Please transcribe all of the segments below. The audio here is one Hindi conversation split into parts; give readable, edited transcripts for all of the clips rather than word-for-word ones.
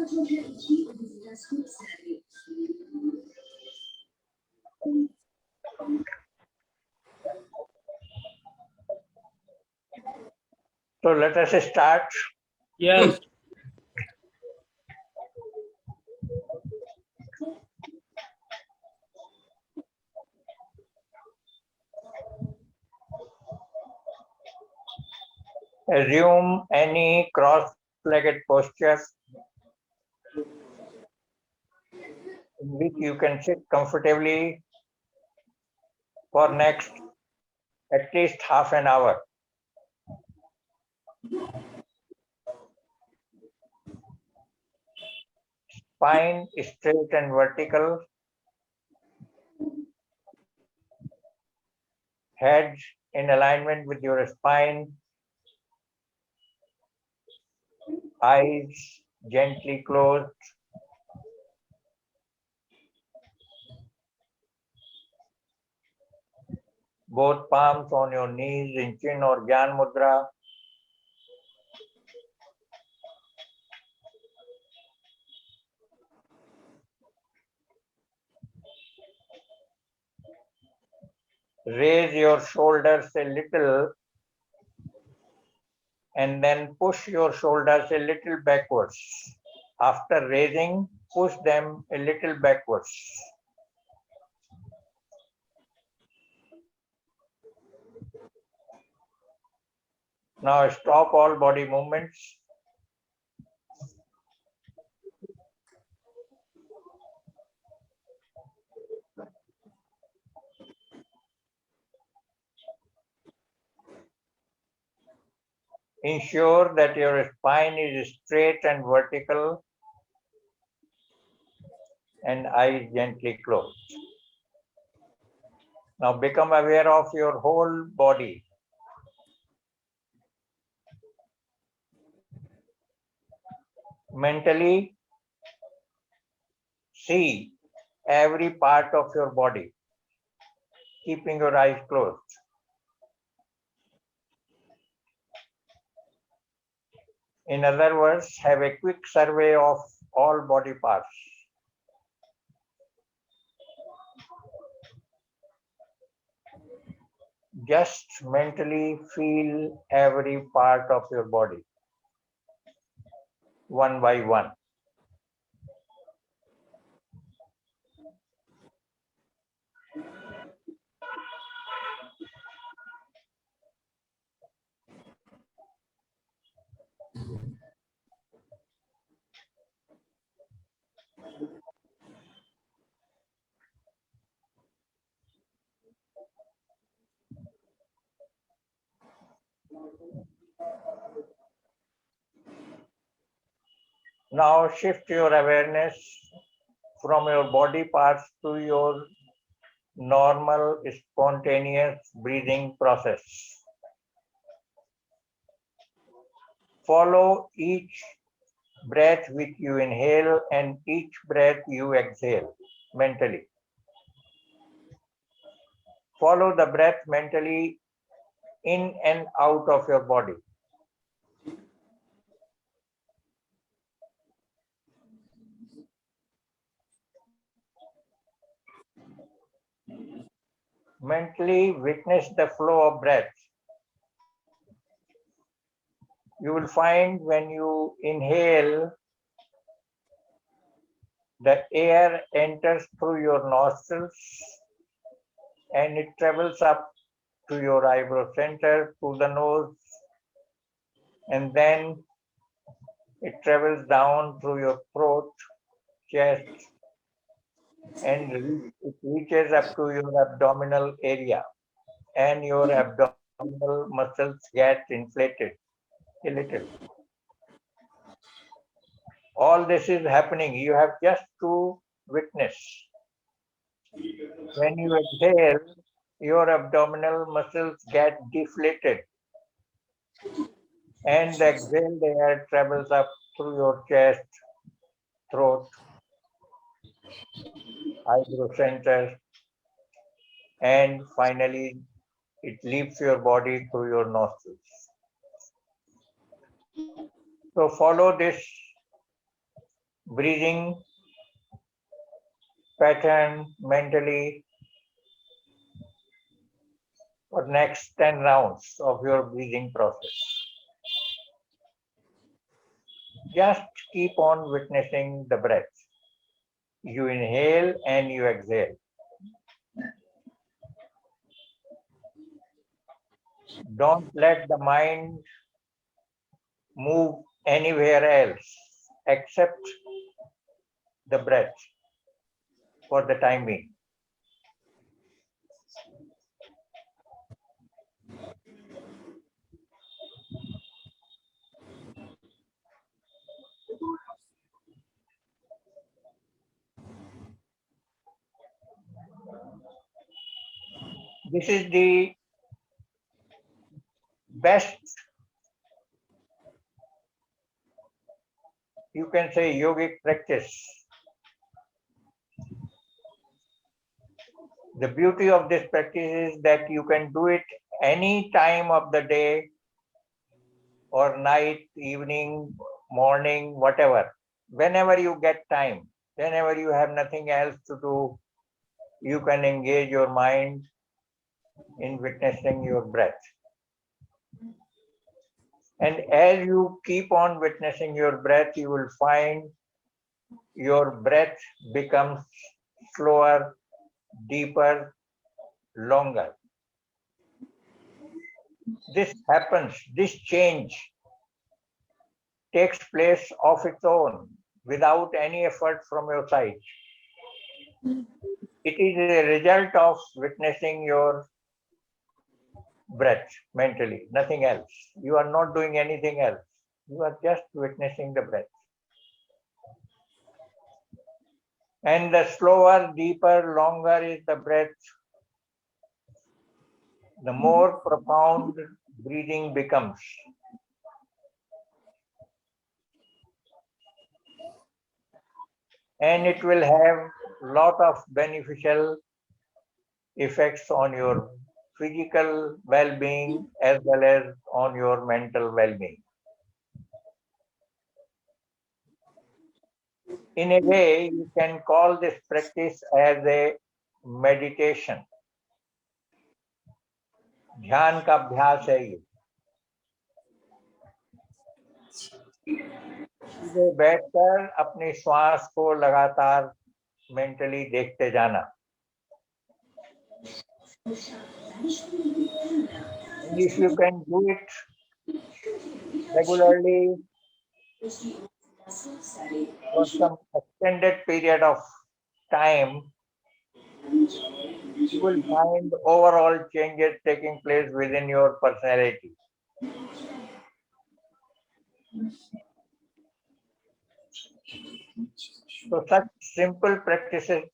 So let us start. Yes. Assume any cross-legged posture in which you can sit comfortably for next at least half an hour. Spine straight and vertical. Head in alignment with your spine. Eyes gently closed. Both palms on your knees in chin or Gyan Mudra. Raise your shoulders a little and then push your shoulders a little backwards. After raising, push them a little backwards. Now stop all body movements. Ensure that your spine is straight and vertical and eyes gently closed. Now become aware of your whole body. Mentally see every part of your body, keeping your eyes closed. In other words, have a quick survey of all body parts. Just mentally feel every part of your body, one by one. Now shift your awareness from your body parts to your normal, spontaneous breathing process. Follow each breath which you inhale and each breath you exhale mentally. Follow the breath mentally in and out of your body. Mentally witness the flow of breath. You will find when you inhale, the air enters through your nostrils and it travels up to your eyebrow center, to the nose, and then it travels down through your throat, chest, and it reaches up to your abdominal area, and your abdominal muscles get inflated a little. All this is happening. You have just to witness. When you exhale, your abdominal muscles get deflated, and the exhaled air travels up through your chest, throat, eyebrow center, and finally it leaves your body through your nostrils. So follow this breathing pattern mentally for next 10 rounds of your breathing process. Just keep on witnessing the breath. You inhale and you exhale. Don't let the mind move anywhere else except the breath for the time being. This is the best, you can say, yogic practice. The beauty of this practice is that you can do it any time of the day or night, evening, morning, whatever. Whenever you get time, whenever you have nothing else to do, you can engage your mind in witnessing your breath. And as you keep on witnessing your breath, you will find your breath becomes slower, deeper, longer. This happens, this change takes place of its own without any effort from your side. It is a result of witnessing your breath mentally, nothing else. You are not doing anything else. You are just witnessing the breath. And the slower, deeper, longer is the breath, the more profound breathing becomes. And it will have lot of beneficial effects on your physical well-being as well as on your mental well-being. In a way, you can call this practice as a meditation. ध्यान का अभ्यास है ये. सीधे बैठकर अपनी श्वास को लगातार मेंटली देखते जाना. And if you can do it regularly for some extended period of time, you will find overall changes taking place within your personality. So such simple practices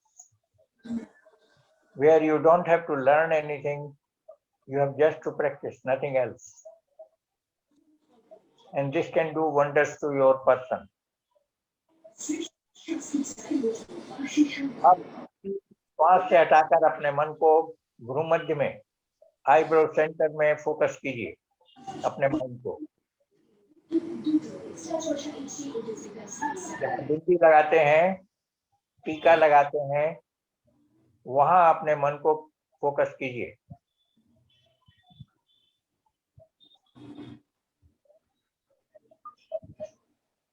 where you don't have to learn anything, you have just to practice, nothing else. And this can do wonders to your person. अब श्वास से हटाकर अपने मन को भ्रूमध्य में, आईब्रो सेंटर में फोकस कीजिए अपने मन को. जहाँ बिंदी लगाते हैं, टीका लगाते हैं, वहां अपने मन को फोकस कीजिए.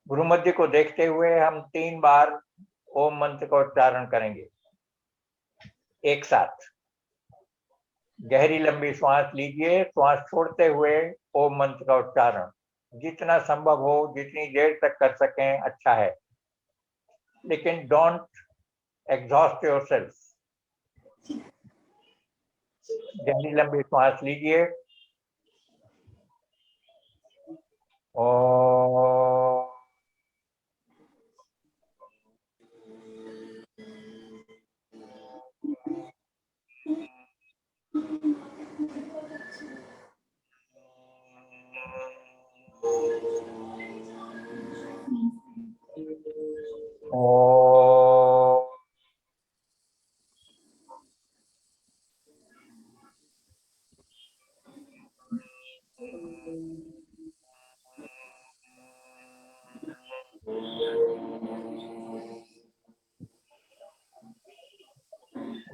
भ्रूमध्य को देखते हुए हम 3 बार ओम मंत्र का उच्चारण करेंगे एक साथ. गहरी लंबी श्वास लीजिए, श्वास छोड़ते हुए ओम मंत्र का उच्चारण जितना संभव हो, जितनी देर तक कर सकें अच्छा है, लेकिन डोंट एग्जॉस्ट योरसेल्फ. गहरी लंबी श्वास लीजिए. और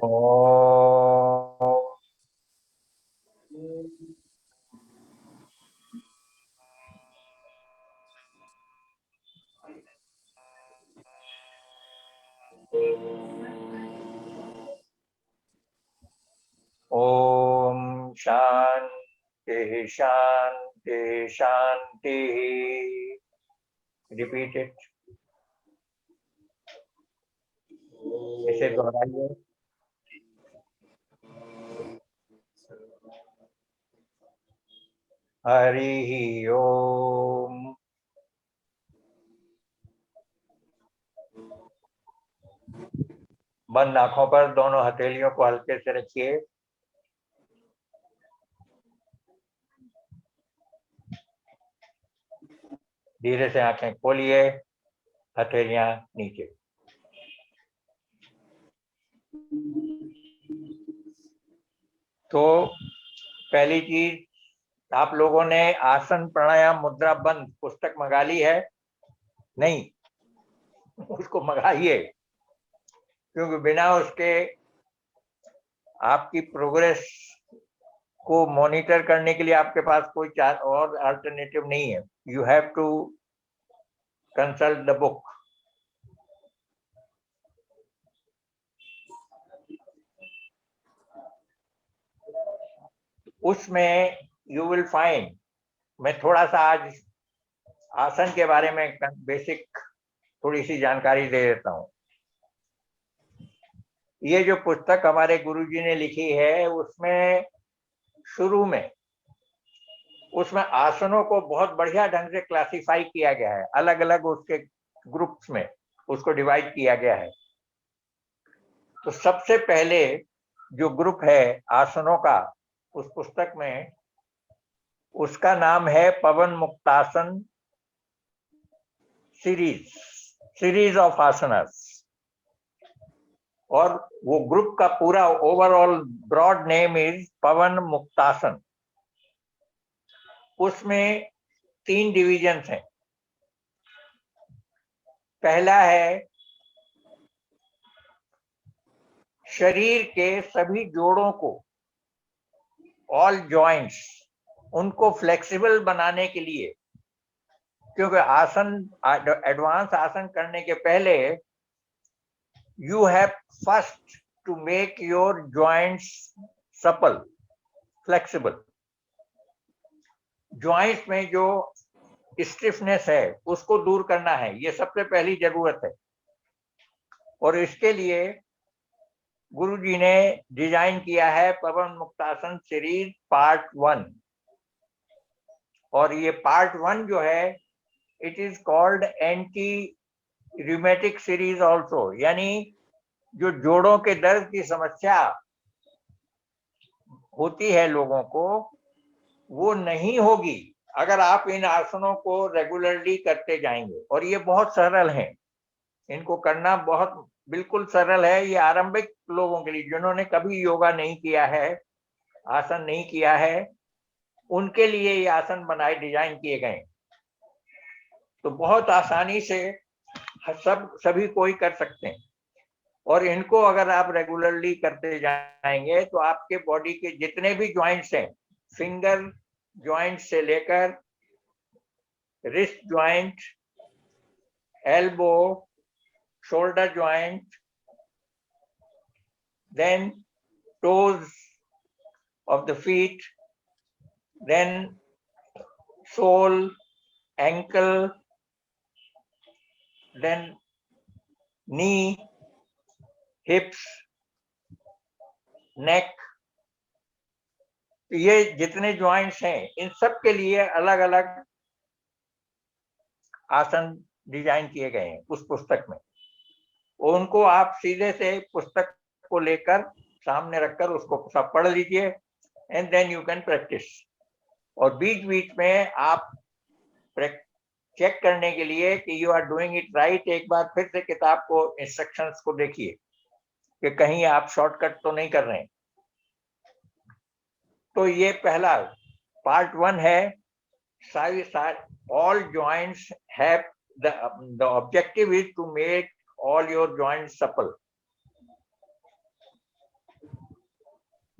ओम शांति शांति शांति। रिपीट इट, इसे दोहराइए। हरि ओम। बंद आंखों पर दोनों हथेलियों को हल्के से रखिए। धीरे से आंखें खोलिए, हथेलियां नीचे। तो पहली चीज, आप लोगों ने आसन प्राणायाम मुद्रा बंद पुस्तक मंगा ली है? नहीं, उसको मंगाइए, क्योंकि बिना उसके आपकी प्रोग्रेस को मॉनिटर करने के लिए आपके पास कोई और अल्टरनेटिव नहीं है। You have to consult the book. उसमें यू विल फाइंड, मैं थोड़ा सा आज आसन के बारे में बेसिक थोड़ी सी जानकारी दे देता हूँ। ये जो पुस्तक हमारे गुरुजी ने लिखी है, उसमें शुरू में उसमें आसनों को बहुत बढ़िया ढंग से क्लासिफाई किया गया है, अलग अलग उसके ग्रुप्स में उसको डिवाइड किया गया है। तो सबसे पहले जो ग्रुप है आसनों का उस पुस्तक में, उसका नाम है पवन मुक्तासन सीरीज ऑफ आसनस। और वो ग्रुप का पूरा ओवरऑल ब्रॉड नेम इज पवन मुक्तासन। उसमें 3 डिविजन्स हैं। पहला है शरीर के सभी जोड़ों को, ऑल जॉइंट्स, उनको फ्लेक्सिबल बनाने के लिए, क्योंकि आसन एडवांस आसन करने के पहले you have first to make your joints supple, flexible. Joints में जो स्टिफनेस है उसको दूर करना है, ये सबसे पहली जरूरत है। और इसके लिए गुरुजी ने डिजाइन किया है पवन मुक्तासन सीरीज पार्ट 1। और ये पार्ट 1 जो है, it is called anti rheumatic series also, यानी जो जोड़ों के दर्द की समस्या होती है लोगों को, वो नहीं होगी अगर आप इन आसनों को रेगुलरली करते जाएंगे। और ये बहुत सरल है, इनको करना बहुत बिल्कुल सरल है। ये आरंभिक लोगों के लिए, जिन्होंने कभी योगा नहीं किया है, आसन नहीं किया है, उनके लिए ये आसन बनाए डिजाइन किए गए। तो बहुत आसानी से सभी कोई कर सकते हैं। और इनको अगर आप रेगुलरली करते जाएंगे तो आपके बॉडी के जितने भी जॉइंट्स हैं, फिंगर जॉइंट से लेकर wrist joint, elbow, shoulder joint, then toes of the feet, then sole, ankle, then knee, hips, neck, तो ये जितने जॉइंट्स हैं इन सब के लिए अलग अलग आसन डिजाइन किए गए हैं उस पुस्तक में। उनको आप सीधे से पुस्तक को लेकर सामने रखकर उसको सब पढ़ लीजिए, and then you can practise. और बीच बीच में आप चेक करने के लिए कि you are doing it right, एक बार फिर से किताब को, इंस्ट्रक्शंस को देखिए कि कहीं आप शॉर्टकट तो नहीं कर रहे हैं। तो ये पहला पार्ट 1 है। All joints have the objective is to make all your joints supple.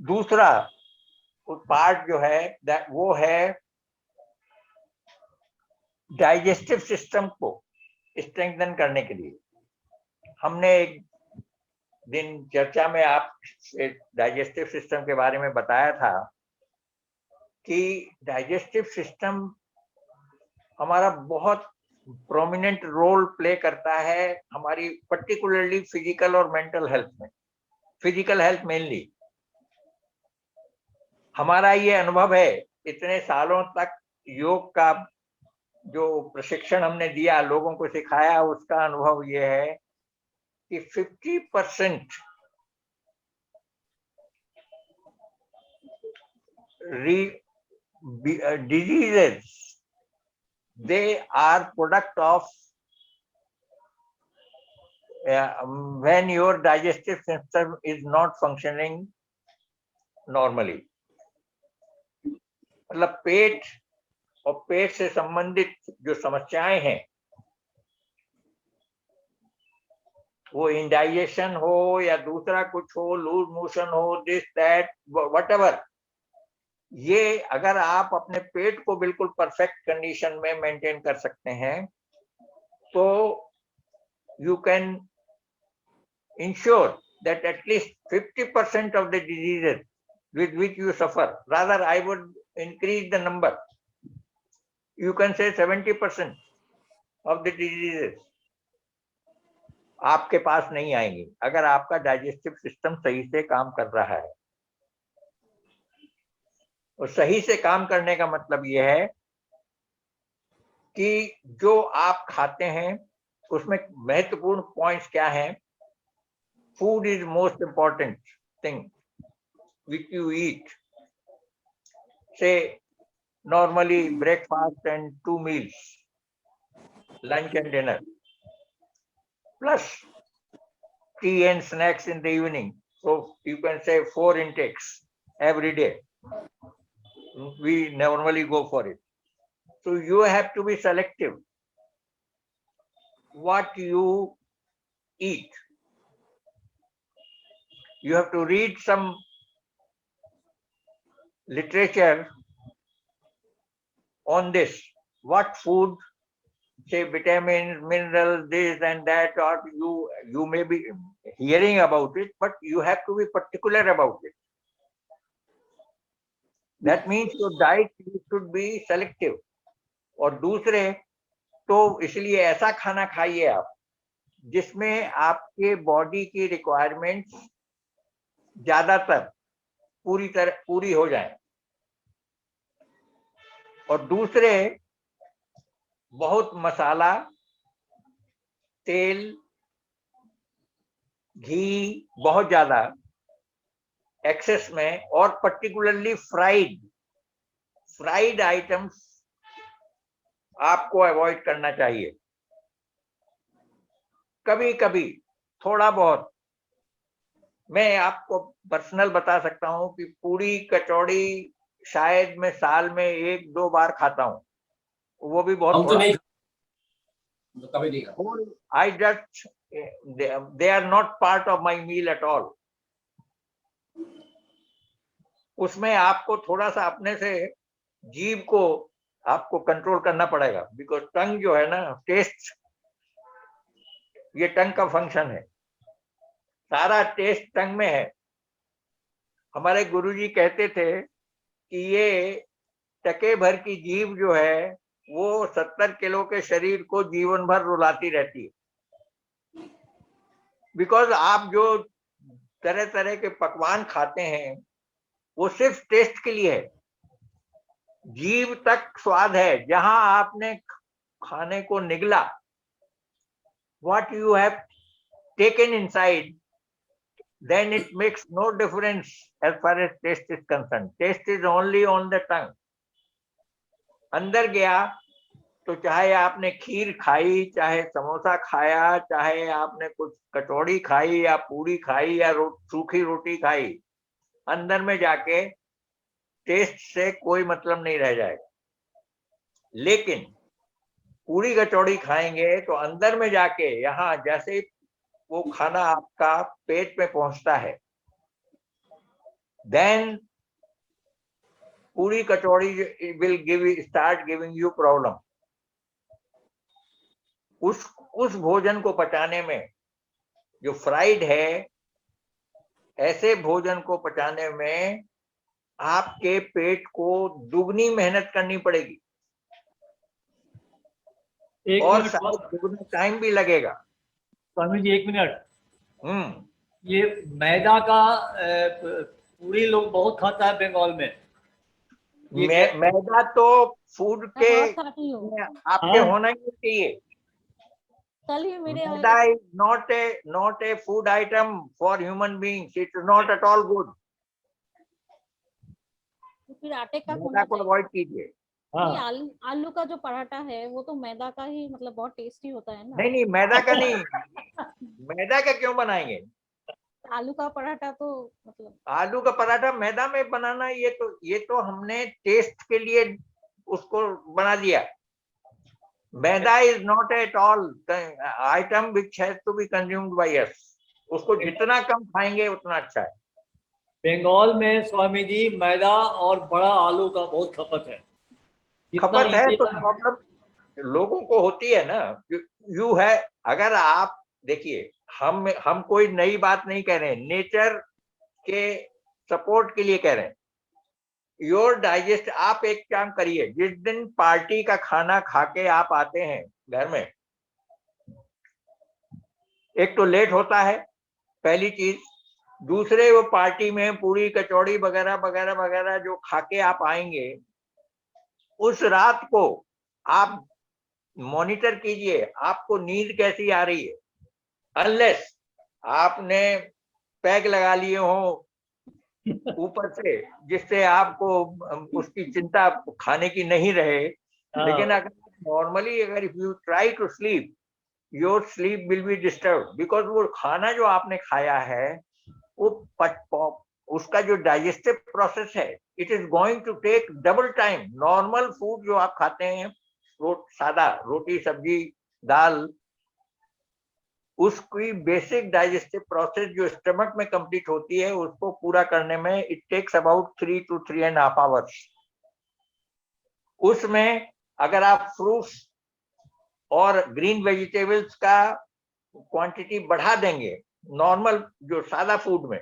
दूसरा पार्ट जो है वो है डाइजेस्टिव सिस्टम को स्ट्रेंथन करने के लिए। हमने एक दिन चर्चा में आप डाइजेस्टिव सिस्टम के बारे में बताया था कि डाइजेस्टिव सिस्टम हमारा बहुत प्रोमिनेंट रोल प्ले करता है हमारी पर्टिकुलरली फिजिकल और मेंटल हेल्थ में। फिजिकल हेल्थ मेनली हमारा ये अनुभव है, इतने सालों तक योग का जो प्रशिक्षण हमने दिया, लोगों को सिखाया, उसका अनुभव ये है कि 50% diseases they are product of when your digestive system is not functioning normally। मतलब पेट और पेट से संबंधित जो समस्याएं हैं, वो इंडाइजेशन हो या दूसरा कुछ हो, लूज मोशन हो, दिस दैट व्हाटएवर, ये अगर आप अपने पेट को बिल्कुल परफेक्ट कंडीशन में मेंटेन कर सकते हैं तो you can ensure that at least 50% of the diseases with which you suffer, rather I would increase the number, you can say 70% of the diseases आपके पास नहीं आएंगी अगर आपका डाइजेस्टिव सिस्टम सही से काम कर रहा है। और सही से काम करने का मतलब यह है कि जो आप खाते हैं उसमें महत्वपूर्ण पॉइंट्स क्या हैं। Food is most important thing which you eat, say normally breakfast and 2 meals, lunch and dinner, plus tea and snacks in the evening, so you can say 4 intakes every day. We normally go for it. So you have to be selective what you eat. You have to read some literature on this, what food, say vitamins, minerals, this and that, or you may be hearing about it, but you have to be particular about it. That means your diet should be selective. और दूसरे तो इसलिए ऐसा खाना खाइए आप जिसमें आपके बॉडी की रिक्वायरमेंट्स ज्यादातर पूरी हो जाए। और दूसरे बहुत मसाला, तेल, घी बहुत ज्यादा एक्सेस में, और पर्टिकुलरली फ्राइड आइटम्स आपको अवॉइड करना चाहिए। कभी कभी थोड़ा बहुत, मैं आपको पर्सनल बता सकता हूं कि पूरी कचौड़ी शायद मैं साल में 1-2 बार खाता हूं, वो भी बहुत हम तो नहीं, कभी नहीं खाता। I just they are not part of my meal at all। उसमें आपको थोड़ा सा अपने से जीभ को आपको कंट्रोल करना पड़ेगा, बिकॉज टंग जो है ना, टेस्ट, ये टंग का फंक्शन है, सारा टेस्ट टंग में है। हमारे गुरुजी कहते थे कि ये टके भर की जीभ जो है वो 70 किलो के शरीर को जीवन भर रुलाती रहती है। बिकॉज आप जो तरह तरह के पकवान खाते हैं वो सिर्फ टेस्ट के लिए है, जीभ तक स्वाद है। जहां आपने खाने को निगला, what you have taken inside, then it makes no difference as far as taste is concerned. Taste is only on the tongue। अंदर गया तो चाहे आपने खीर खाई, चाहे समोसा खाया, चाहे आपने कुछ कचौड़ी खाई या पूरी खाई या सूखी रोटी खाई, अंदर में जाके टेस्ट से कोई मतलब नहीं रह जाएगा। लेकिन पूरी कचौड़ी खाएंगे तो अंदर में जाके, यहाँ जैसे वो खाना आपका पेट में पहुंचता है, then पूरी कचौड़ी will start giving you problem. उस भोजन को पचाने में जो फ्राइड है, ऐसे भोजन को पचाने में आपके पेट को दुगनी मेहनत करनी पड़ेगी और शायद दुगना टाइम भी लगेगा। स्वामी जी 1 मिनट। ये मैदा का पूरी लोग बहुत खाता है बंगाल में। मैदा तो फूड के आपके होना ही चाहिए। मैदा is not a food item for human beings. It is not at all good. फिर आटे का मैदा को अवॉइड कीजिए। आलू का जो पराठा है वो तो मैदा का ही, मतलब बहुत टेस्टी होता है ना। नहीं मैदा का नहीं। मैदा का क्यों बनाएंगे? आलू का पराठा तो मतलब आलू का पराठा मैदा में बनाना, ये तो हमने टेस्ट के लिए उसको बना दिया। Maida is not at all item which has to be consumed by us. उसको जितना कम खाएंगे उतना अच्छा है। बंगाल में स्वामी जी मैदा और बड़ा आलू का बहुत खपत है। खपत है तो प्रॉब्लम लोगों को होती है ना। यू है, अगर आप देखिए, हम कोई नई बात नहीं कह रहे हैं, नेचर के सपोर्ट के लिए कह रहे हैं। योर डाइजेस्ट, आप एक काम करिए, जिस दिन पार्टी का खाना खा के आप आते हैं घर में, एक तो लेट होता है पहली चीज, दूसरे वो पार्टी में पूरी कचौड़ी वगैरह वगैरह वगैरह जो खा के आप आएंगे, उस रात को आप मॉनिटर कीजिए आपको नींद कैसी आ रही है। अनलेस आपने पैक लगा लिए हो ऊपर से, जिससे आपको उसकी चिंता खाने की नहीं रहे। लेकिन अगर नॉर्मली अगर if you try to sleep, your sleep will be disturb, because वो खाना जो आपने खाया है वो उसका जो डाइजेस्टिव प्रोसेस है, it is going to take double time. Normal food जो आप खाते हैं, सादा रोटी सब्जी दाल, उसकी बेसिक डाइजेस्टिव प्रोसेस जो स्टमक में कंप्लीट होती है, उसको पूरा करने में it takes about 3 to 3.5 hours। उसमें अगर आप फ्रूट्स और ग्रीन वेजिटेबल्स का क्वांटिटी बढ़ा देंगे नॉर्मल जो सादा फूड में,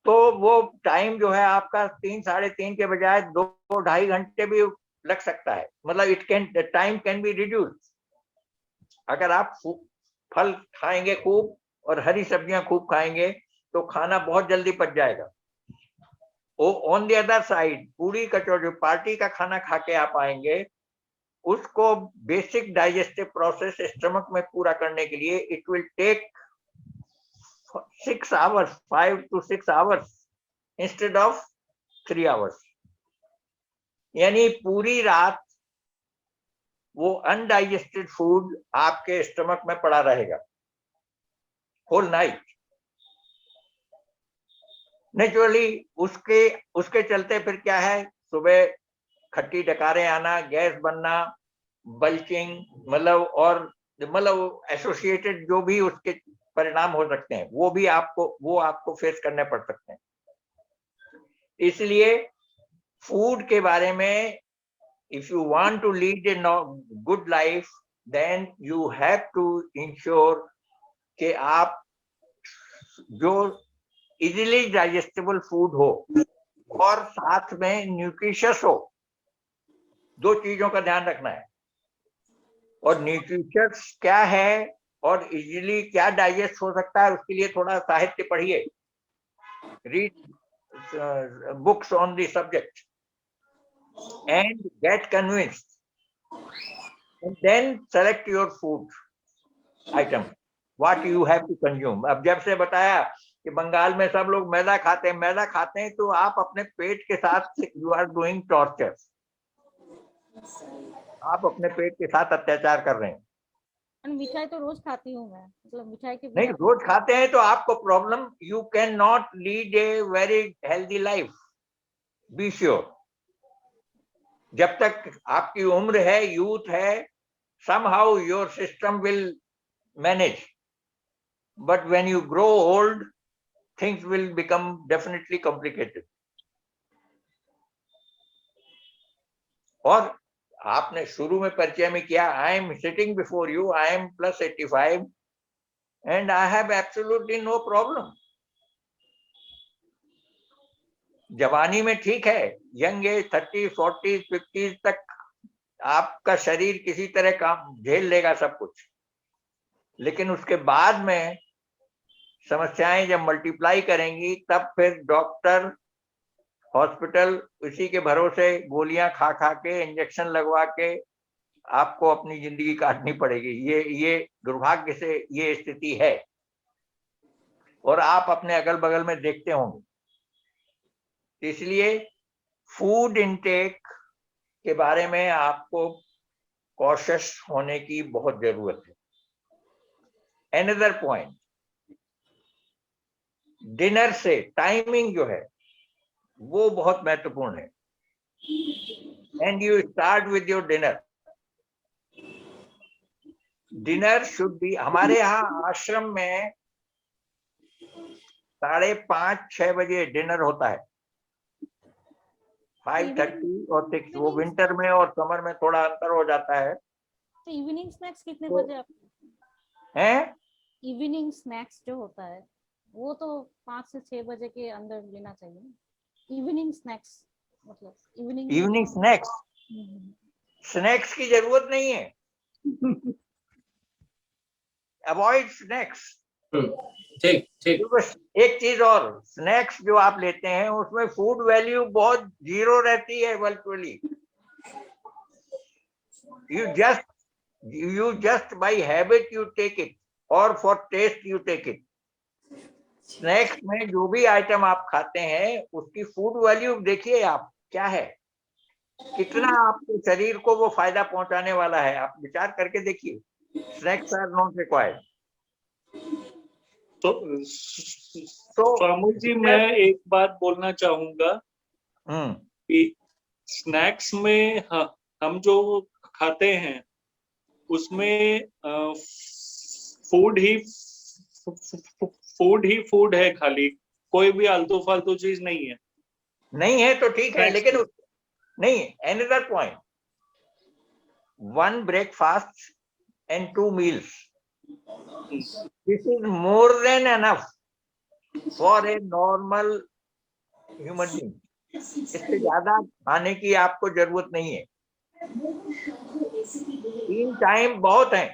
तो वो टाइम जो है आपका 3-3.5 के बजाय 2-2.5 घंटे भी लग सकता है। मतलब टाइम कैन बी रिड्यूस। अगर आप फल खाएंगे खूब और हरी सब्जियां खूब खाएंगे तो खाना बहुत जल्दी पच जाएगा। ऑन द अदर साइड, पूरी कचौड़ी पार्टी का खाना खा के आप आएंगे, उसको बेसिक डाइजेस्टिव प्रोसेस स्टमक में पूरा करने के लिए it will take 6 hours, 5 to 6 hours instead of 3 hours। यानी पूरी रात वो अनडाइजेस्टेड फूड आपके स्टमक में पड़ा रहेगा, होल नाइट। नेचुरली उसके चलते फिर क्या है, सुबह खट्टी डकारें आना, गैस बनना, बल्किंग, मतलब एसोसिएटेड जो भी उसके परिणाम हो सकते हैं, वो आपको फेस करने पड़ सकते हैं। इसलिए फूड के बारे में, if you want to lead a good life, then you have to ensure कि आप जो easily digestible food हो और साथ में न्यूट्रिशियस हो, दो चीजों का ध्यान रखना है। और न्यूट्रिशियस क्या है और इजीली क्या डाइजेस्ट हो सकता है, उसके लिए थोड़ा साहित्य पढ़िए, read books on the subject and get convinced, and then select your food item, what you have to consume। अब जब से बताया कि बंगाल में सब लोग मैदा खाते हैं, तो आप अपने पेट के साथ you are doing torture। आप अपने पेट के साथ अत्याचार कर रहे हैं। मिठाई तो रोज खाती हूँ मैं, मतलब मिठाई के नहीं, रोज खाते हैं तो आपको problem, you can not lead a very healthy life, be sure. जब तक आपकी उम्र है, यूथ है, somehow your system will manage, but when you grow old, things will become definitely complicated. और आपने शुरू में परिचय में किया, I am sitting before you, I am plus 85 and I have absolutely no problem. जवानी में ठीक है, यंग एज 30, 40, 50 तक आपका शरीर किसी तरह काम झेल लेगा सब कुछ, लेकिन उसके बाद में समस्याएं जब मल्टीप्लाई करेंगी तब फिर डॉक्टर, हॉस्पिटल, उसी के भरोसे गोलियां खा खा के, इंजेक्शन लगवा के आपको अपनी जिंदगी काटनी पड़ेगी। ये दुर्भाग्य से ये स्थिति है और आप अपने अगल बगल में देखते होंगे। इसलिए फूड इनटेक के बारे में आपको कॉशियस होने की बहुत जरूरत है। Another point, डिनर से टाइमिंग जो है वो बहुत महत्वपूर्ण है। And you start with your dinner. Dinner should be, हमारे यहाँ आश्रम में 5:30-6 बजे डिनर होता है। 5:30 और 6, वो विंटर में और समर में थोड़ा अंतर हो जाता है। तो इवनिंग स्नैक्स कितने तो, बजे आप हैं? इवनिंग स्नैक्स जो होता है वो तो 5 से 6 बजे के अंदर लेना चाहिए ना। इवनिंग स्नैक्स मतलब इवनिंग स्नैक्स, स्नैक्स की जरूरत नहीं है। Avoid snacks. ठीक ठीक। एक चीज और, स्नैक्स जो आप लेते हैं उसमें फूड वैल्यू बहुत जीरो रहती है virtually. you just by habit you take it or for taste you take it. Snacks में जो भी आइटम आप खाते हैं उसकी फूड वैल्यू देखिए आप क्या है, कितना आपके शरीर को वो फायदा पहुंचाने वाला है, आप विचार करके देखिए। Snacks are not required. तो स्वामी जी मैं एक बात बोलना चाहूंगा कि स्नैक्स में हम जो खाते हैं उसमें फूड है, खाली कोई भी आलतू फालतू चीज नहीं है। नहीं है तो ठीक है, लेकिन नहीं। another point, 1 breakfast and 2 meals, this is more than enough for a normal human being. इससे ज्यादा खाने की आपको जरूरत नहीं है। 3 टाइम बहुत है,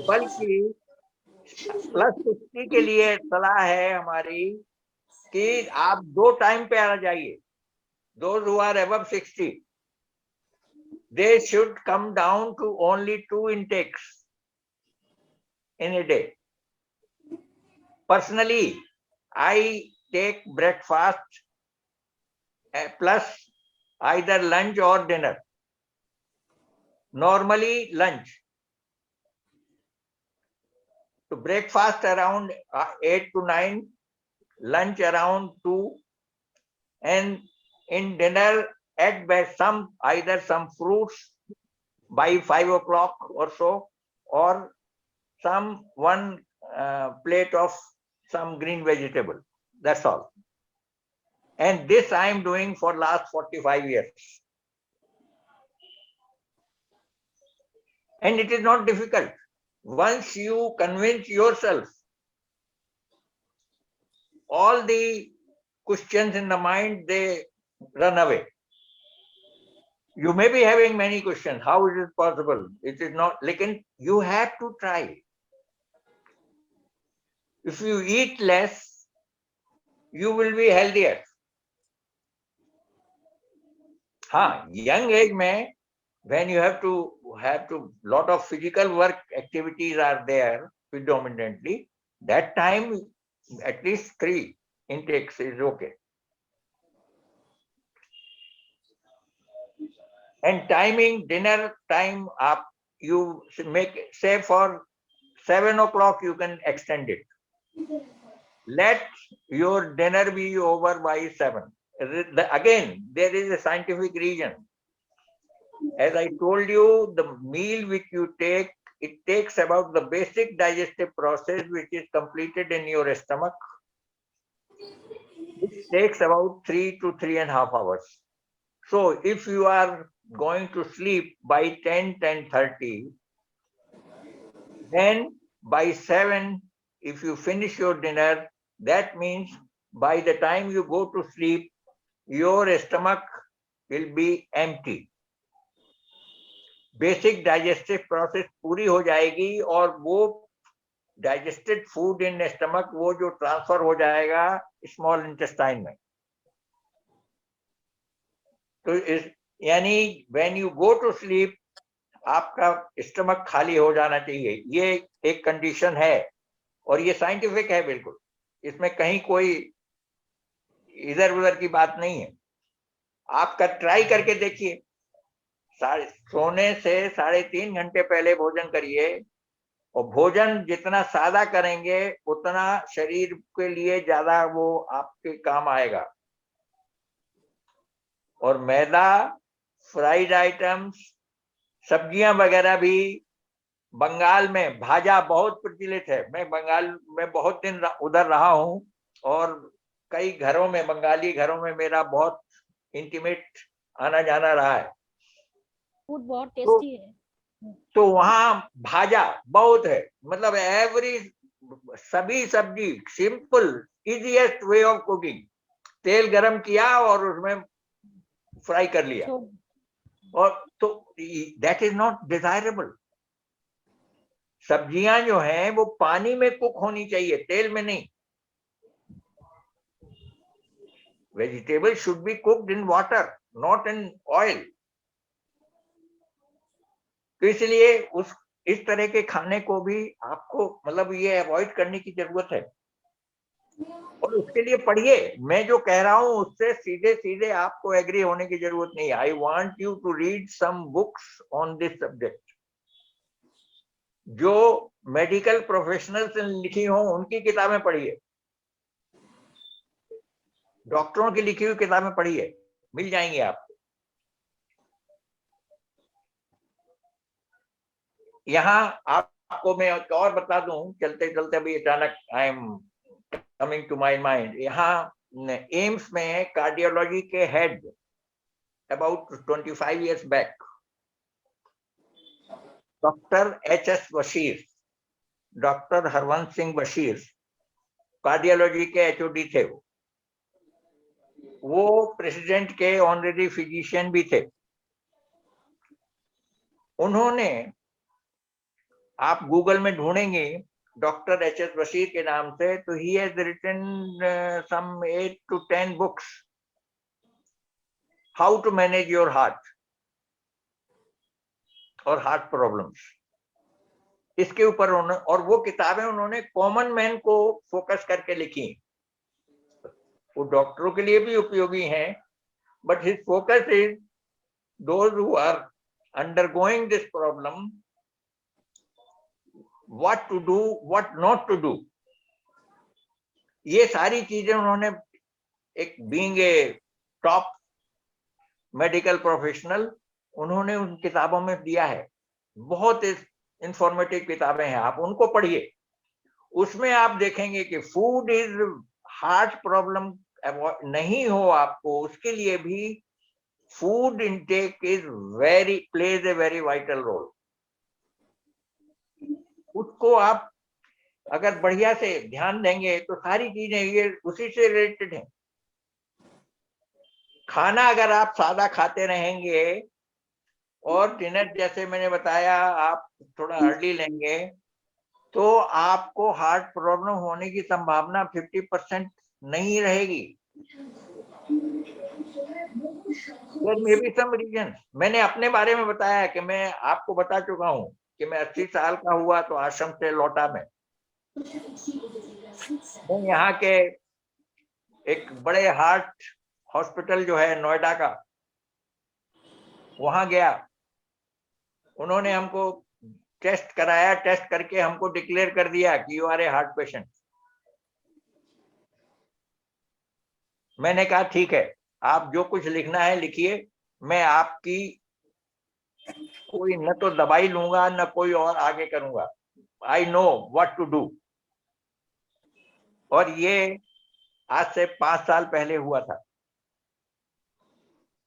बल्कि +60 के लिए सलाह है हमारी कि आप 2 टाइम पे आ जाइए। Those who are above 60, they should come down to only 2 intakes in a day. Personally, I take breakfast plus either lunch or dinner. Normally lunch. So breakfast around 8 to 9, lunch around 2, and in dinner add by either some fruits by 5 o'clock or so, or one plate of some green vegetable. That's all. And this I am doing for last 45 years. And it is not difficult. Once you convince yourself, all the questions in the mind, they run away. You may be having many questions. How is it possible? It is not. Lekin you have to try. If you eat less, you will be healthier. Young age mein, when you have to lot of physical work activities are there predominantly, that time at least 3 intakes is okay. And timing, dinner time, you make, say for 7 o'clock, you can extend it. Let your dinner be over by 7. Again, there is a scientific reason. As I told you, the meal which you take it takes about the basic digestive process which is completed in your stomach. It takes about 3 to 3.5 hours. So if you are going to sleep by 10:30, then by 7, if you finish your dinner, that means by the time you go to sleep, your stomach will be empty. Basic digestive process पूरी हो जाएगी और वो digested food in stomach वो जो ट्रांसफर हो जाएगा स्मॉल इंटेस्टाइन में. तो इस यानी when you go to sleep आपका स्टमक खाली हो जाना चाहिए. ये एक कंडीशन है और ये साइंटिफिक है बिल्कुल. इसमें कहीं कोई इधर उधर की बात नहीं है. आपका ट्राई करके देखिए. सोने से 3.5 घंटे पहले भोजन करिए और भोजन जितना सादा करेंगे उतना शरीर के लिए ज्यादा वो आपके काम आएगा. और मैदा, फ्राइड आइटम्स, सब्जियां वगैरह भी बंगाल में भाजा बहुत प्रचलित है. मैं बंगाल में बहुत दिन उधर रहा हूं और कई घरों में, बंगाली घरों में मेरा बहुत इंटीमेट आना जाना रहा है. फूड बहुत टेस्टी है. तो वहां भाजा बहुत है. मतलब एवरी सभी सब्जी simple easiest way of cooking. तेल गरम किया और उसमें फ्राई कर लिया. और तो दैट इज नॉट डिजायरेबल. सब्जियां जो हैं वो पानी में कुक होनी चाहिए, तेल में नहीं. Vegetable should be cooked in water, not in oil. तो इसलिए इस तरह के खाने को भी आपको मतलब ये अवॉइड करने की जरूरत है. और उसके लिए पढ़िए. मैं जो कह रहा हूं उससे सीधे सीधे आपको एग्री होने की जरूरत नहीं. I want you to read some books on this subject. जो मेडिकल प्रोफेशनल्स ने लिखी हो उनकी किताबें पढ़िए. डॉक्टरों की लिखी हुई किताबें पढ़िए, मिल जाएंगी आपको. यहाँ आपको मैं और बता दूं चलते चलते अभी अचानक I am coming to my mind. यहाँ एम्स में कार्डियोलॉजी के head about 25 years back doctor HS Bashir, doctor Harvansh Singh Bashir cardiology के HOD थे. वो प्रेसिडेंट के ऑनरेरी फिजिशियन भी थे. उन्होंने, आप गूगल में ढूंढेंगे डॉक्टर HS बशीर के नाम से, तो he has written some 8 to 10 books how to manage your heart और हार्ट प्रॉब्लम्स. इसके ऊपर और वो किताबें उन्होंने कॉमन मैन को फोकस करके लिखी. वो डॉक्टरों के लिए भी उपयोगी हैं, but his focus is those who are undergoing this problem, what to do, what not to do. ये सारी चीजें उन्होंने एक being a top medical professional उन्होंने उन किताबों में दिया है. बहुत इंफॉर्मेटिव किताबें हैं, आप उनको पढ़िए. उसमें आप देखेंगे कि फूड इज हार्ट प्रॉब्लम नहीं हो आपको, उसके लिए भी food intake is plays a very vital role. उसको आप अगर बढ़िया से ध्यान देंगे तो सारी चीजें ये उसी से रिलेटेड हैं. खाना अगर आप सादा खाते रहेंगे और डिनर जैसे मैंने बताया आप थोड़ा अर्ली लेंगे तो आपको हार्ट प्रॉब्लम होने की संभावना 50% नहीं रहेगी. There may be some reasons. मैंने अपने बारे में बताया कि मैं आपको बता चुका हूं कि मैं 80 साल का हुआ तो आश्रम से लौटा. मैं यहाँ के एक बड़े हार्ट हॉस्पिटल जो है नोएडा का, वहां गया. उन्होंने हमको टेस्ट कराया, टेस्ट करके हमको डिक्लेयर कर दिया कि you are a heart patient. मैंने कहा ठीक है, आप जो कुछ लिखना है लिखिए, मैं आपकी कोई न तो दवाई लूंगा न कोई और आगे करूंगा। I know what to do. और ये आज से 5 साल पहले हुआ था।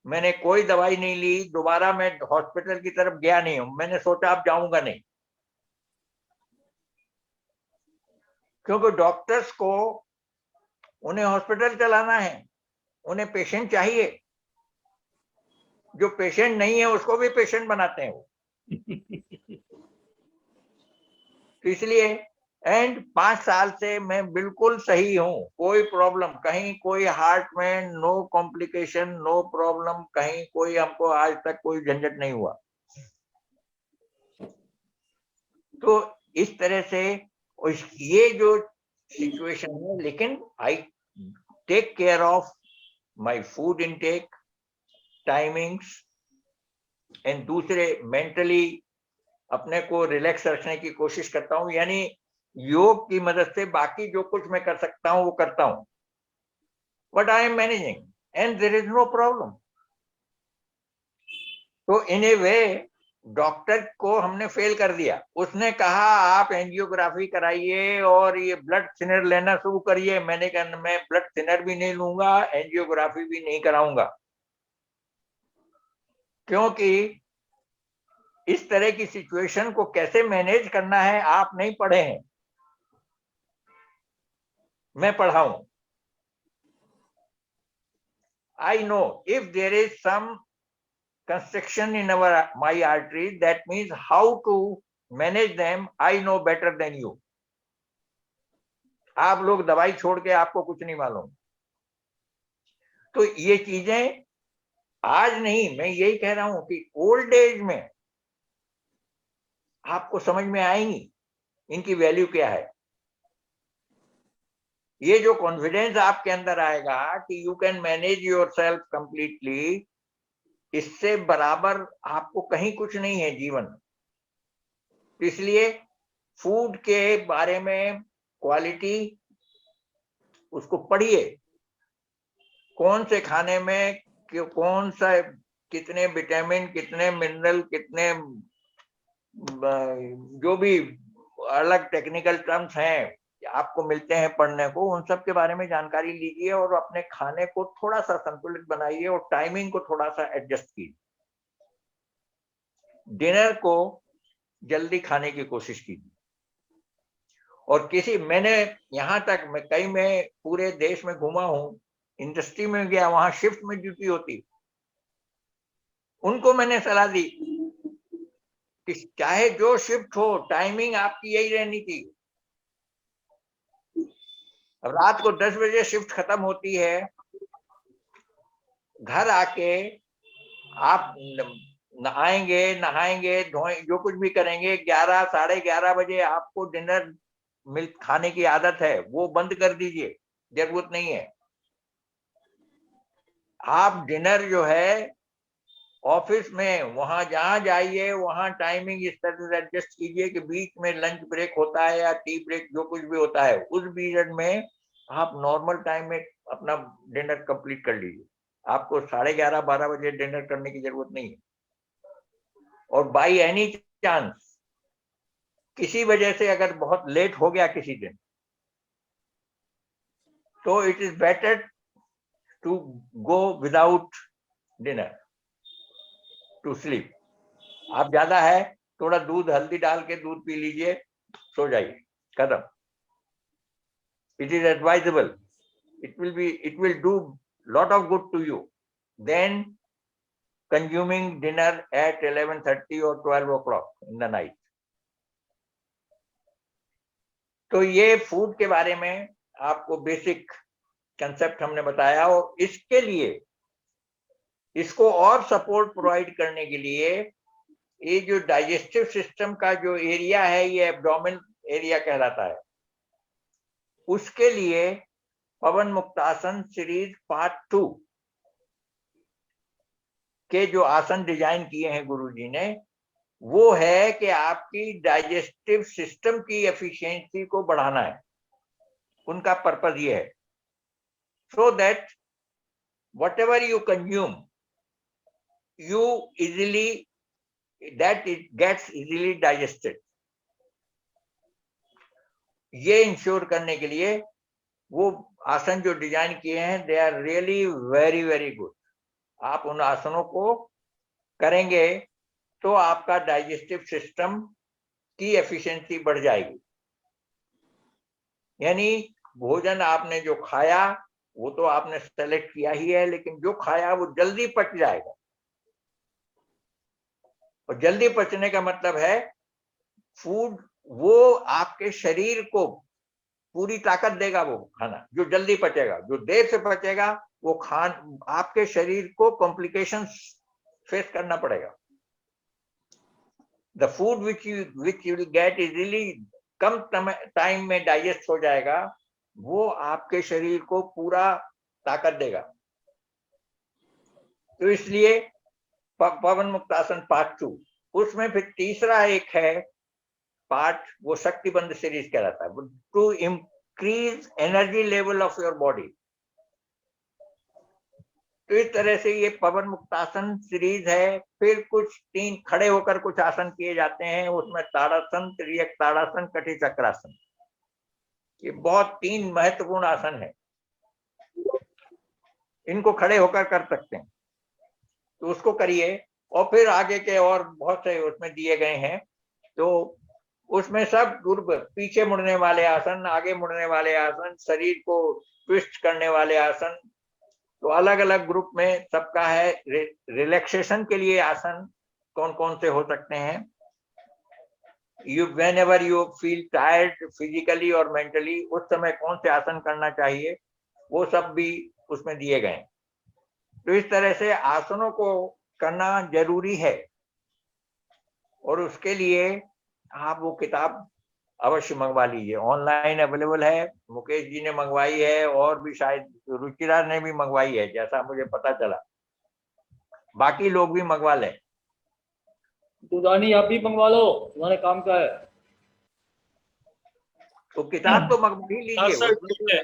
मैंने कोई दवाई नहीं ली, दोबारा मैं हॉस्पिटल की तरफ गया नहीं हूं। मैंने सोचा अब जाऊंगा नहीं, क्योंकि डॉक्टर्स को उन्हें हॉस्पिटल चलाना है, उन्हें पेशेंट चाहिए। जो पेशेंट नहीं है उसको भी पेशेंट बनाते हैं वो। तो इसलिए 5 साल से मैं बिल्कुल सही हूं, कोई प्रॉब्लम कहीं, कोई हार्ट में नो कॉम्प्लिकेशन, नो प्रॉब्लम कहीं, कोई हमको आज तक कोई झंझट नहीं हुआ। तो इस तरह से ये जो सिचुएशन है, लेकिन I take care of my food intake, timings, and दूसरे मेंटली अपने को रिलैक्स रखने की कोशिश करता हूं। यानी योग की मदद से बाकी जो कुछ मैं कर सकता हूं वो करता हूं, but I am managing and there is no problem. तो इन ए वे डॉक्टर को हमने फेल कर दिया। उसने कहा आप एंजियोग्राफी कराइए और ये ब्लड थिनर लेना शुरू करिए। मैंने कहा मैं ब्लड थिनर भी नहीं लूंगा, एंजियोग्राफी भी नहीं कराऊंगा, क्योंकि इस तरह की सिचुएशन को कैसे मैनेज करना है आप नहीं पढ़े हैं, मैं पढ़ा हूं। I know if there is some constriction in my arteries, that means how to manage them, I know better than you. आप लोग दवाई छोड़ के आपको कुछ नहीं मालूम। तो ये चीजें आज नहीं, मैं यही कह रहा हूं कि ओल्ड एज में आपको समझ में आएंगी इनकी वैल्यू क्या है। ये जो कॉन्फिडेंस आपके अंदर आएगा कि you can manage yourself completely, इससे बराबर आपको कहीं कुछ नहीं है जीवन। इसलिए फूड के बारे में क्वालिटी उसको पढ़िए, कौन से खाने में कौन सा, कितने विटामिन, कितने मिनरल, कितने जो भी अलग टेक्निकल टर्म्स हैं आपको मिलते हैं पढ़ने को, उन सब के बारे में जानकारी लीजिए और अपने खाने को थोड़ा सा संतुलित बनाइए और टाइमिंग को थोड़ा सा एडजस्ट कीजिए। डिनर को जल्दी खाने की कोशिश कीजिए। और मैंने यहाँ तक मैं पूरे देश में घूमा हूं, इंडस्ट्री में गया, वहां शिफ्ट में ड्यूटी होती, उनको मैंने सलाह दी कि चाहे जो शिफ्ट हो टाइमिंग आपकी यही रहनी चाहिए। रात को 10 बजे शिफ्ट खत्म होती है, घर आके आप नहाएंगे, धोएंगे, जो कुछ भी करेंगे, 11 साढ़े 11 बजे आपको डिनर खाने की आदत है, वो बंद कर दीजिए, जरूरत नहीं है। आप डिनर जो है ऑफिस में वहां जहां जाइए वहां टाइमिंग इस तरह से एडजस्ट कीजिए कि बीच में लंच ब्रेक होता है या टी ब्रेक, जो कुछ भी होता है, उस पीरियड में आप नॉर्मल टाइम में अपना डिनर कंप्लीट कर लीजिए। आपको 11:30 12 बजे डिनर करने की जरूरत नहीं है। और बाई एनी चांस किसी वजह से अगर बहुत लेट हो गया किसी दिन, तो it is better to go without dinner to sleep. आप ज्यादा है, थोड़ा दूध हल्दी डाल के दूध पी लीजिए, सो जाइए, खत्म। It is advisable, it will do lot of good to you than consuming dinner at 11:30 or 12 o'clock in the night. तो ये फूड के बारे में आपको बेसिक कंसेप्ट हमने बताया, और इसके लिए इसको और सपोर्ट प्रोवाइड करने के लिए ये जो डाइजेस्टिव सिस्टम का जो एरिया है, ये एब्डोमेन एरिया कहलाता है, उसके लिए पवन मुक्तासन सीरीज पार्ट 2 के जो आसन डिजाइन किए हैं गुरुजी ने, वो है कि आपकी डाइजेस्टिव सिस्टम की एफिशिएंसी को बढ़ाना है। उनका पर्पस ये है, so that whatever you consume, you easily that it gets easily digested. ये इंश्योर करने के लिए वो आसन जो डिजाइन किए हैं, they are really very very good. आप उन आसनों को करेंगे तो आपका डाइजेस्टिव सिस्टम की एफिशिएंसी बढ़ जाएगी. यानी भोजन आपने जो खाया वो तो आपने सेलेक्ट किया ही है, लेकिन जो खाया वो जल्दी पच जाएगा. और जल्दी पचने का मतलब है फूड वो आपके शरीर को पूरी ताकत देगा. वो खाना जो जल्दी पचेगा, जो देर से पचेगा, वो आपके शरीर को कॉम्प्लिकेशंस फेस करना पड़ेगा. The food which you will get easily, come time में डाइजेस्ट हो जाएगा, वो आपके शरीर को पूरा ताकत देगा. तो इसलिए पवन मुक्तासन पार्ट 2, उसमें फिर तीसरा एक है पार्ट, वो शक्तिबंध सीरीज कहलाता है, to increase energy level of your body. तो इस तरह से ये पवन मुक्तासन सीरीज है. फिर कुछ 3 खड़े होकर कुछ आसन किए जाते हैं, उसमें ताड़ासन, त्रियक ताड़ासन, कटी चक्रासन. ये बहुत 3 महत्वपूर्ण आसन है. इनको खड़े होकर कर सकते हैं, तो उसको करिए. और फिर आगे के और बहुत से उसमें दिए गए हैं. तो उसमें सब ग्रुप, पीछे मुड़ने वाले आसन, आगे मुड़ने वाले आसन, शरीर को ट्विस्ट करने वाले आसन, तो अलग अलग ग्रुप में सबका है. रिलैक्सेशन के लिए आसन कौन कौन से हो सकते हैं. whenever you feel tired physically और mentally, उस समय कौन से आसन करना चाहिए, वो सब भी उसमें दिए गए. तो इस तरह से आसनों को करना जरूरी है. और उसके लिए आप वो किताब अवश्य मंगवा लीजिए. ऑनलाइन अवेलेबल है, मुकेश जी ने मंगवाई है, और भी शायद रुचिरा ने भी मंगवाई है, जैसा मुझे पता चला. बाकी लोग भी मंगवा लें. दुधानी आप भी मंगवा लो, तुम्हारे काम का है. तो किताब तो मंगवा ही लीजिए. सर ठीक है.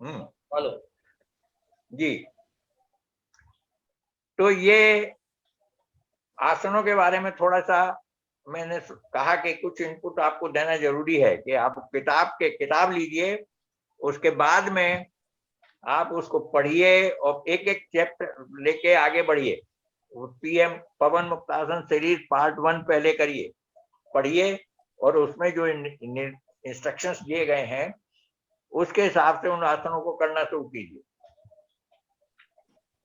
हेलो जी. तो ये आसनों के बारे में थोड़ा सा मैंने कहा कि कुछ इनपुट आपको देना जरूरी है, कि आप किताब लीजिए, उसके बाद में आप उसको पढ़िए और एक एक चैप्टर लेके आगे बढ़िए. पीएम पवन मुक्तासन सीरीज पार्ट 1 पहले करिए, पढ़िए, और उसमें जो इंस्ट्रक्शंस दिए गए हैं उसके हिसाब से उन आसनों को करना शुरू कीजिए.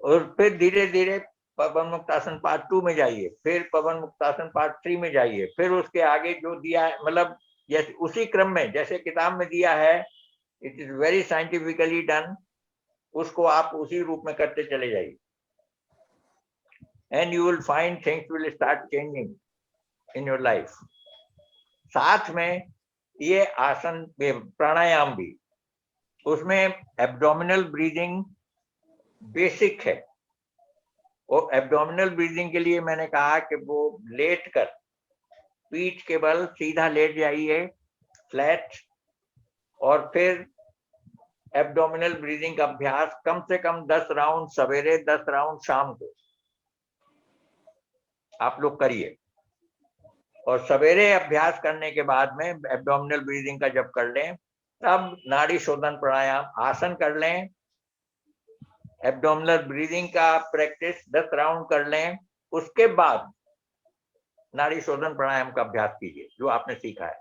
और फिर धीरे धीरे पवन मुक्तासन पार्ट 2 में जाइए, फिर पवन मुक्तासन पार्ट 3 में जाइए, फिर उसके आगे जो दिया है, मतलब जैसे उसी क्रम में जैसे किताब में दिया है, it is very scientifically done, उसको आप उसी रूप में करते चले जाइए. And you will find things will start changing in your life. साथ में ये आसन प्राणायाम भी, उसमें एब्डोमिनल ब्रीदिंग बेसिक है. और एब्डोमिनल ब्रीदिंग के लिए मैंने कहा कि वो लेट कर, पीठ के बल सीधा लेट जाइए फ्लैट, और फिर एब्डोमिनल ब्रीदिंग का अभ्यास कम से कम 10 राउंड सवेरे, 10 राउंड शाम को आप लोग करिए. और सवेरे अभ्यास करने के बाद में एब्डोमिनल ब्रीदिंग का जब कर लें, तब नाड़ी शोधन प्राणायाम आसन कर लें. एब्डोमिनल ब्रीदिंग का प्रैक्टिस 10 राउंड कर लें, उसके बाद नाड़ी शोधन प्राणायाम का अभ्यास कीजिए जो आपने सीखा है.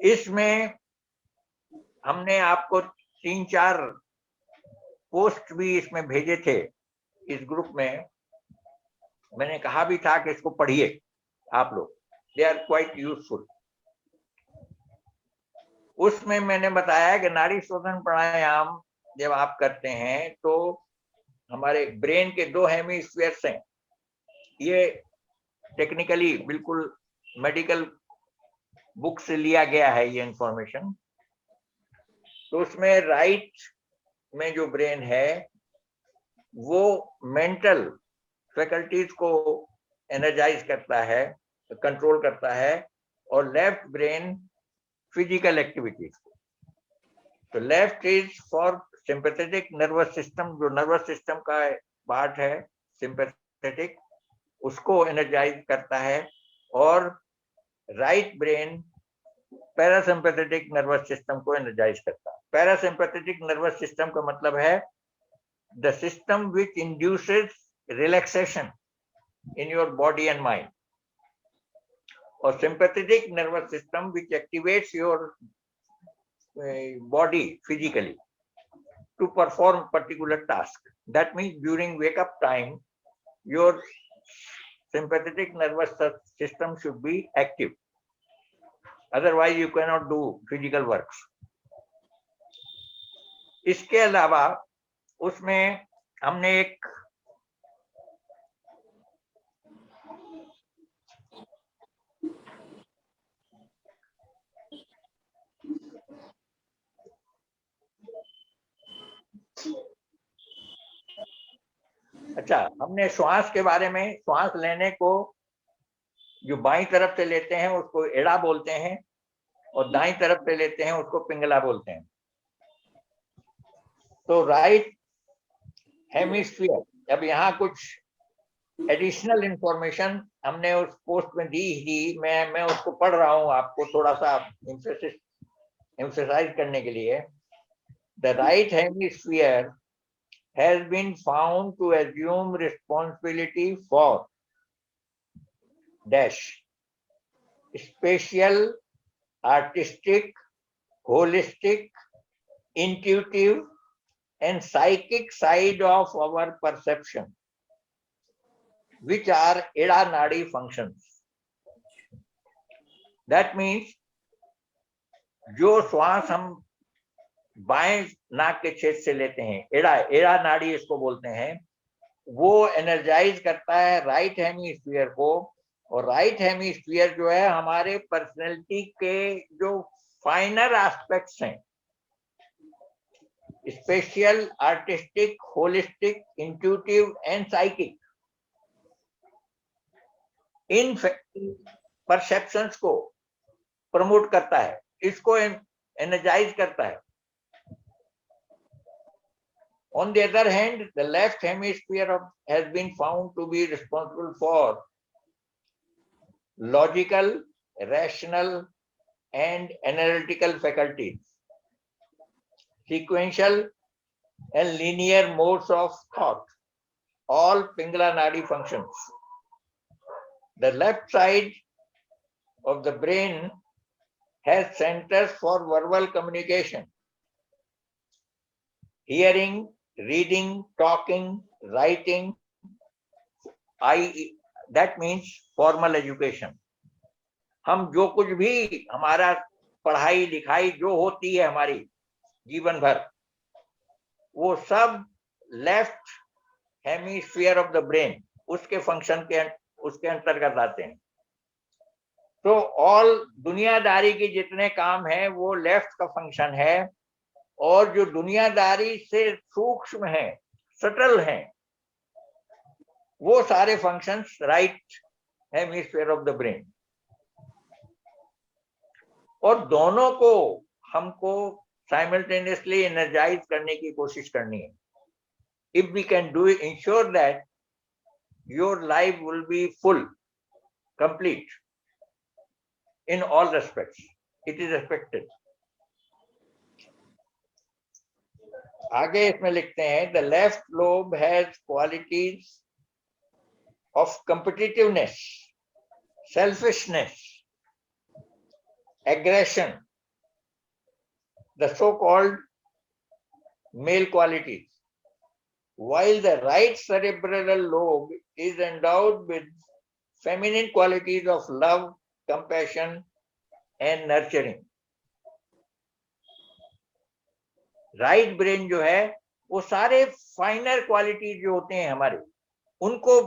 इसमें हमने आपको 3-4 पोस्ट भी इसमें भेजे थे. इस ग्रुप में मैंने कहा भी था कि इसको पढ़िए आप लोग, दे आर क्वाइट यूजफुल. उसमें मैंने बताया कि नाड़ी शोधन प्राणायाम जब आप करते हैं तो हमारे ब्रेन के 2 हेमिस्फीयर्स हैं. ये टेक्निकली बिल्कुल मेडिकल बुक से लिया गया है ये इंफॉर्मेशन. तो उसमें राइट में जो ब्रेन है वो मेंटल फैकल्टीज को एनर्जाइज करता है, कंट्रोल करता है, और लेफ्ट ब्रेन फिजिकल एक्टिविटीज. तो left is for sympathetic nervous system, जो नर्वस सिस्टम का पार्ट है, सिंपैथेटिक पैरासिम्पैथेटिक उसको एनर्जाइज करता है, और right brain parasympathetic nervous system को एनर्जाइज करता है। पैरासिम्पैथेटिक नर्वस सिस्टम का मतलब है the system which induces relaxation in your body and mind, और sympathetic nervous system which activates your body physically to perform particular task. That means during wake up time your sympathetic nervous system should be active, otherwise you cannot do physical works. इसके अलावा उसमें हमने एक हमने श्वास के बारे में, श्वास लेने को जो बाईं तरफ से लेते हैं उसको एड़ा बोलते हैं, और दाईं तरफ से लेते हैं उसको पिंगला बोलते हैं। तो राइट हेमिस्फीयर, अब यहाँ कुछ एडिशनल इंफॉर्मेशन हमने उस पोस्ट में दी, मैं उसको पढ़ रहा हूँ आपको थोड़ा सा एम्फसाइज करने के लिए। The right hemisphere has been found to assume responsibility for dash spatial, artistic, holistic, intuitive and psychic side of our perception, which are Ida Nadi functions. That means जो श्वास हम बाएं नाक के छेद से लेते हैं, एड़ा नाड़ी इसको बोलते हैं, वो एनर्जाइज करता है राइट हेमिस्फीयर को। और राइट हेमिस्फीयर जो है हमारे पर्सनैलिटी के जो फाइनर एस्पेक्ट्स हैं, special, artistic, holistic, intuitive and psychic, in perceptions को प्रमोट करता है, इसको एनर्जाइज करता है। On the other hand, the left hemisphere has been found to be responsible for logical, rational, and analytical faculties, sequential and linear modes of thought, all Pingala Nadi functions. The left side of the brain has centers for verbal communication, hearing, reading, talking, writing, that means formal education. हम जो कुछ भी हमारा पढ़ाई लिखाई जो होती है हमारी जीवन भर, वो सब left hemisphere of the brain उसके फंक्शन के उसके अंतर्गत आते हैं। तो ऑल दुनियादारी के जितने काम हैं वो लेफ्ट का फंक्शन है, और जो दुनियादारी से सूक्ष्म है, सटल हैं, वो सारे functions right hemisphere of the brain. और दोनों को हमको साइमल्टेनियसली एनर्जाइज करने की कोशिश करनी है। If we can do it, ensure that your life will be full, complete in all respects, it is expected. आगे इसमें लिखते हैं the left lobe has qualities of competitiveness, selfishness, aggression, the so-called male qualities, while the right cerebral lobe is endowed with feminine qualities of love, compassion and nurturing. Right brain जो है वो सारे फाइनर क्वालिटीज जो होते हैं हमारे, उनको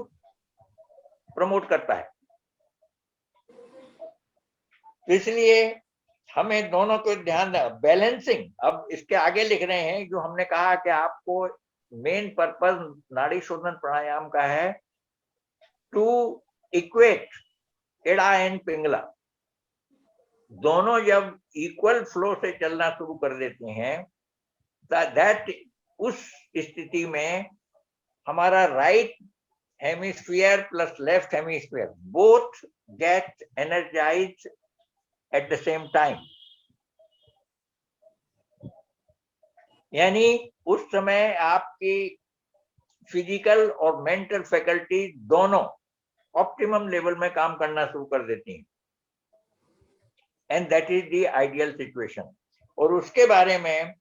प्रमोट करता है। इसलिए हमें दोनों को ध्यान देना, बैलेंसिंग। अब इसके आगे लिख रहे हैं जो हमने कहा कि आपको मेन पर्पस नाड़ी शोधन प्राणायाम का है टू इक्वेट एड़ा एंड पिंगला, दोनों जब इक्वल फ्लो से चलना शुरू कर देते हैं, दैट उस स्थिति में हमारा right hemisphere plus left hemisphere both get energized at the same time. यानी उस समय आपकी फिजिकल और मेंटल फैकल्टी दोनों ऑप्टिमम लेवल में काम करना शुरू कर देती हैं, and that is the ideal situation. और उसके बारे में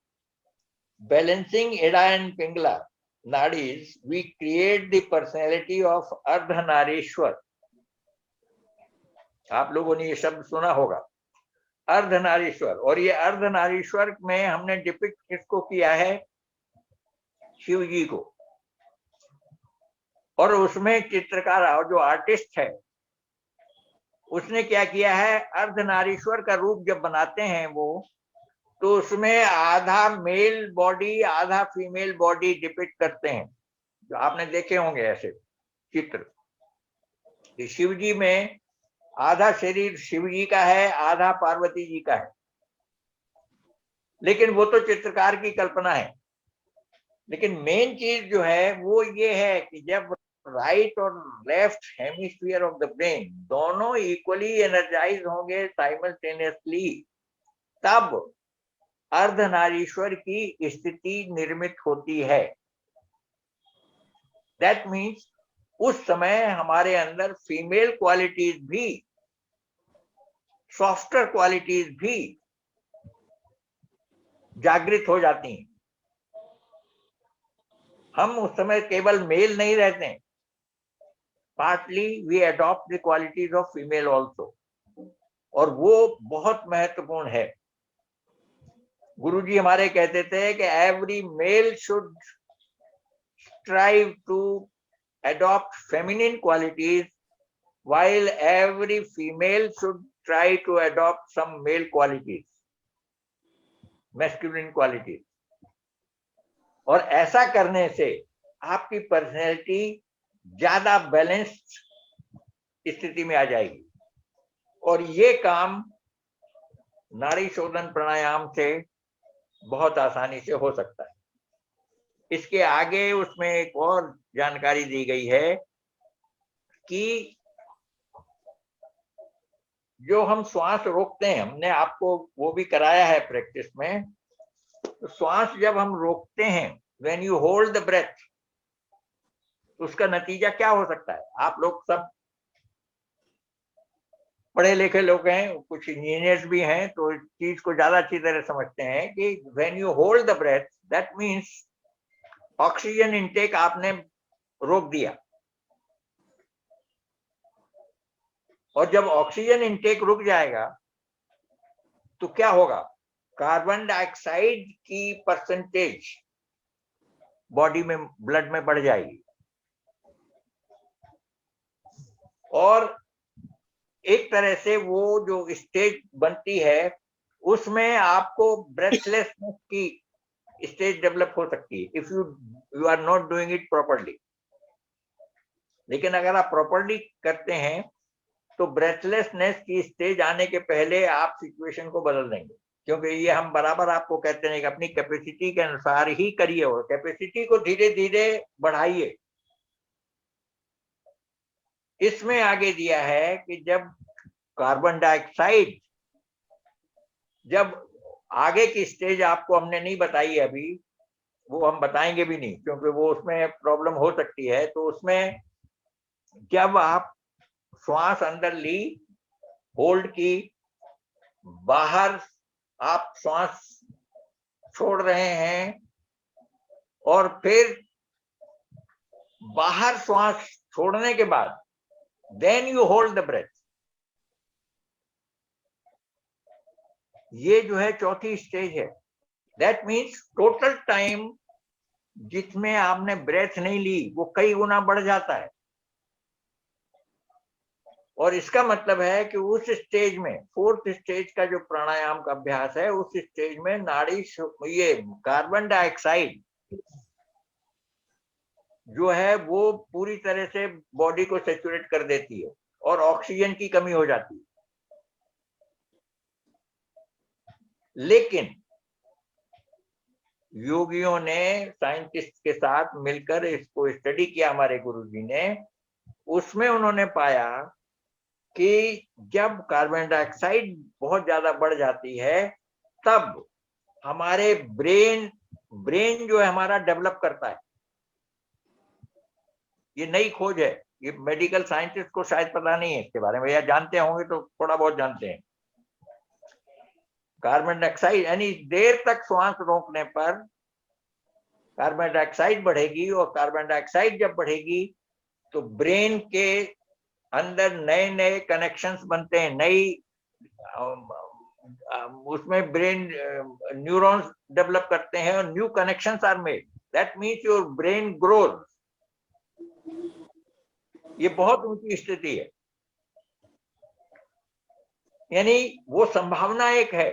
balancing Ida and Pingala nadis we create the personality of Ardhanarishvara. आप लोगों ने ये शब्द सुना होगा, अर्धनारीश्वर. और ये अर्धनारीश्वर में हमने डिपिक्ट किसको किया है? शिव जी को. और उसमें चित्रकार और जो आर्टिस्ट है उसने क्या किया है, अर्धनारीश्वर का रूप जब बनाते हैं वो, तो उसमें आधा मेल बॉडी आधा फीमेल बॉडी डिपिक्ट करते हैं. जो आपने देखे होंगे ऐसे चित्र. शिव जी में आधा शरीर शिव जी का है, आधा पार्वती जी का है. लेकिन वो तो चित्रकार की कल्पना है. लेकिन मेन चीज जो है वो ये है कि जब राइट और left hemisphere of the brain दोनों इक्वली एनर्जाइज होंगे साइमल्टेनियसली, तब अर्धनारीश्वर की स्थिति निर्मित होती है. दैट मीन्स उस समय हमारे अंदर फीमेल क्वालिटीज भी, सॉफ्टर क्वालिटीज भी जागृत हो जाती हैं. हम उस समय केवल मेल नहीं रहते हैं, partly we adopt the qualities of female also. और वो बहुत महत्वपूर्ण है. गुरुजी हमारे कहते थे कि every male should strive to adopt feminine qualities while every female should try to adopt some male qualities, masculine qualities. और ऐसा करने से आपकी पर्सनैलिटी ज्यादा बैलेंस्ड स्थिति में आ जाएगी. और ये काम नाड़ी शोधन प्राणायाम से बहुत आसानी से हो सकता है. इसके आगे उसमें एक और जानकारी दी गई है कि जो हम श्वास रोकते हैं, हमने आपको वो भी कराया है प्रैक्टिस में. तो श्वास जब हम रोकते हैं, when you hold the breath, उसका नतीजा क्या हो सकता है? आप लोग सब पढ़े लिखे लोग हैं, कुछ इंजीनियर्स भी हैं, तो इस चीज को ज्यादा अच्छी तरह समझते हैं कि when you hold the breath, that means oxygen intake आपने रोक दिया. और जब ऑक्सीजन इनटेक रुक जाएगा तो क्या होगा? कार्बन डाइऑक्साइड की परसेंटेज बॉडी में, ब्लड में बढ़ जाएगी. और एक तरह से वो जो स्टेज बनती है उसमें आपको ब्रेथलेसनेस की स्टेज डेवलप हो सकती है, if you are not doing it properly. लेकिन अगर आप प्रॉपरली करते हैं तो ब्रेथलेसनेस की स्टेज आने के पहले आप सिचुएशन को बदल देंगे. क्योंकि ये हम बराबर आपको कहते हैं कि अपनी कैपेसिटी के अनुसार ही करिए, और कैपेसिटी को धीरे धीरे बढ़ाइए. इसमें आगे दिया है कि जब कार्बन डाइऑक्साइड, जब आगे की स्टेज आपको हमने नहीं बताई अभी, वो हम बताएंगे भी नहीं क्योंकि वो उसमें प्रॉब्लम हो सकती है. तो उसमें जब आप श्वास अंदर ली, होल्ड की, बाहर आप श्वास छोड़ रहे हैं, और फिर बाहर श्वास छोड़ने के बाद then you hold the breath. ये जो है चौथी स्टेज है. दैट मीन्स टोटल टाइम जिसमें आपने ब्रेथ नहीं ली वो कई गुना बढ़ जाता है. और इसका मतलब है कि उस स्टेज में, फोर्थ स्टेज का जो प्राणायाम का अभ्यास है, उस स्टेज में नाड़ी, ये कार्बन डाइऑक्साइड जो है वो पूरी तरह से बॉडी को सैचुरेट कर देती है और ऑक्सीजन की कमी हो जाती है. लेकिन योगियों ने साइंटिस्ट के साथ मिलकर इसको स्टडी किया, हमारे गुरुजी ने। उसमें उन्होंने पाया कि जब कार्बन डाइऑक्साइड बहुत ज्यादा बढ़ जाती है तब हमारे ब्रेन जो है हमारा डेवलप करता है। ये नई खोज है, ये मेडिकल साइंटिस्ट को शायद पता नहीं है इसके बारे में, या जानते होंगे तो थोड़ा बहुत जानते हैं। कार्बन डाइऑक्साइड यानी देर तक श्वास रोकने पर कार्बन डाइऑक्साइड बढ़ेगी, और कार्बन डाइऑक्साइड जब बढ़ेगी तो ब्रेन के अंदर नए नए कनेक्शंस बनते हैं, नई उसमें ब्रेन न्यूरॉन्स डेवलप करते हैं और new connections are made, that means your brain growth. ये बहुत ऊंची स्थिति है, यानी वो संभावना एक है।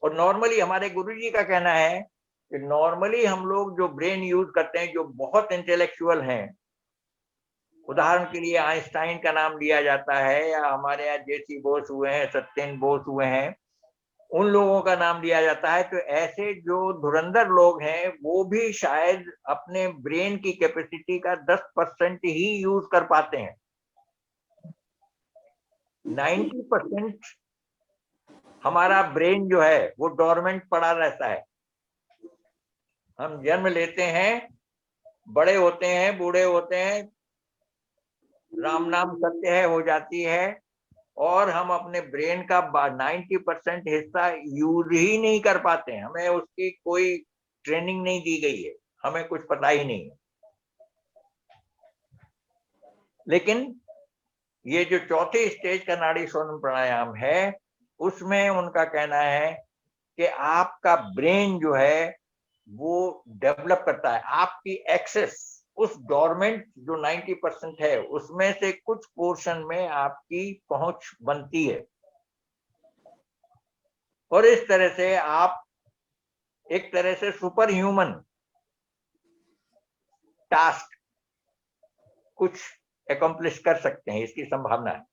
और नॉर्मली हमारे गुरुजी का कहना है कि नॉर्मली हम लोग जो ब्रेन यूज करते हैं, जो बहुत इंटेलेक्चुअल हैं, उदाहरण के लिए आइंस्टाइन का नाम लिया जाता है, या हमारे यहाँ जेसी बोस हुए हैं, सत्येन बोस हुए हैं, उन लोगों का नाम लिया जाता है। तो ऐसे जो धुरंधर लोग हैं वो भी शायद अपने ब्रेन की कैपेसिटी का 10% ही यूज कर पाते हैं। 90% हमारा ब्रेन जो है वो डोरमेंट पड़ा रहता है। हम जन्म लेते हैं, बड़े होते हैं, बूढ़े होते हैं, राम नाम सत्य है हो जाती है, और हम अपने ब्रेन का 90% हिस्सा यूज ही नहीं कर पाते हैं। हमें उसकी कोई ट्रेनिंग नहीं दी गई है, हमें कुछ पता ही नहीं है। लेकिन ये जो चौथे स्टेज का नाड़ी शोधन प्राणायाम है, उसमें उनका कहना है कि आपका ब्रेन जो है वो डेवलप करता है। आपकी एक्सेस, उस डोरमेंट जो 90% है, उसमें से कुछ पोर्शन में आपकी पहुंच बनती है, और इस तरह से आप एक तरह से सुपर ह्यूमन टास्क कुछ एकम्प्लिश कर सकते हैं, इसकी संभावना है।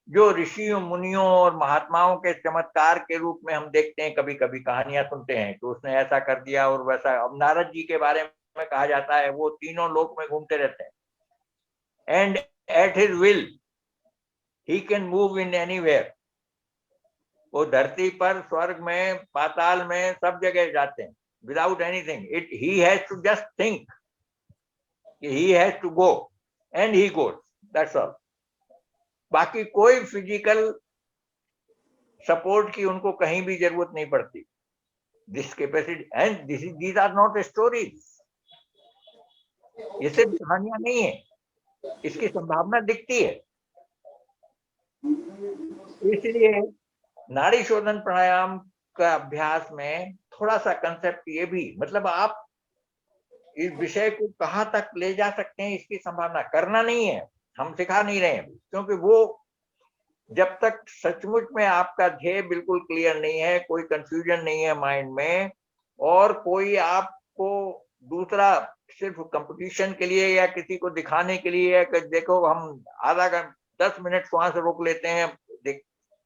जो ऋषियों, मुनियों और महात्माओं के चमत्कार के रूप में हम देखते हैं, कभी कभी कहानियां सुनते हैं कि उसने ऐसा कर दिया और वैसा। अब नारद जी के बारे में कहा जाता है वो तीनों लोक में घूमते रहते हैं, and at his will he can move in anywhere. वो धरती पर, स्वर्ग में, पाताल में, सब जगह जाते हैं without anything. He has to just think, he has to go and he goes, that's all. बाकी कोई फिजिकल सपोर्ट की उनको कहीं भी जरूरत नहीं पड़ती। This capacity and these are not stories, ये सिर्फ कहानियां नहीं है, इसकी संभावना दिखती है। इसलिए नाड़ी शोधन प्राणायाम का अभ्यास में थोड़ा सा कंसेप्ट ये भी, मतलब आप इस विषय को कहां तक ले जा सकते हैं इसकी संभावना, करना नहीं है, हम सिखा नहीं रहे हैं, क्योंकि वो जब तक सचमुच में आपका ध्येय बिल्कुल क्लियर नहीं है, कोई कंफ्यूजन नहीं है माइंड में, और कोई आपको दूसरा सिर्फ कंपटीशन के लिए या किसी को दिखाने के लिए, कि देखो हम आधा घंटा 10 मिनट श्वास रोक लेते हैं,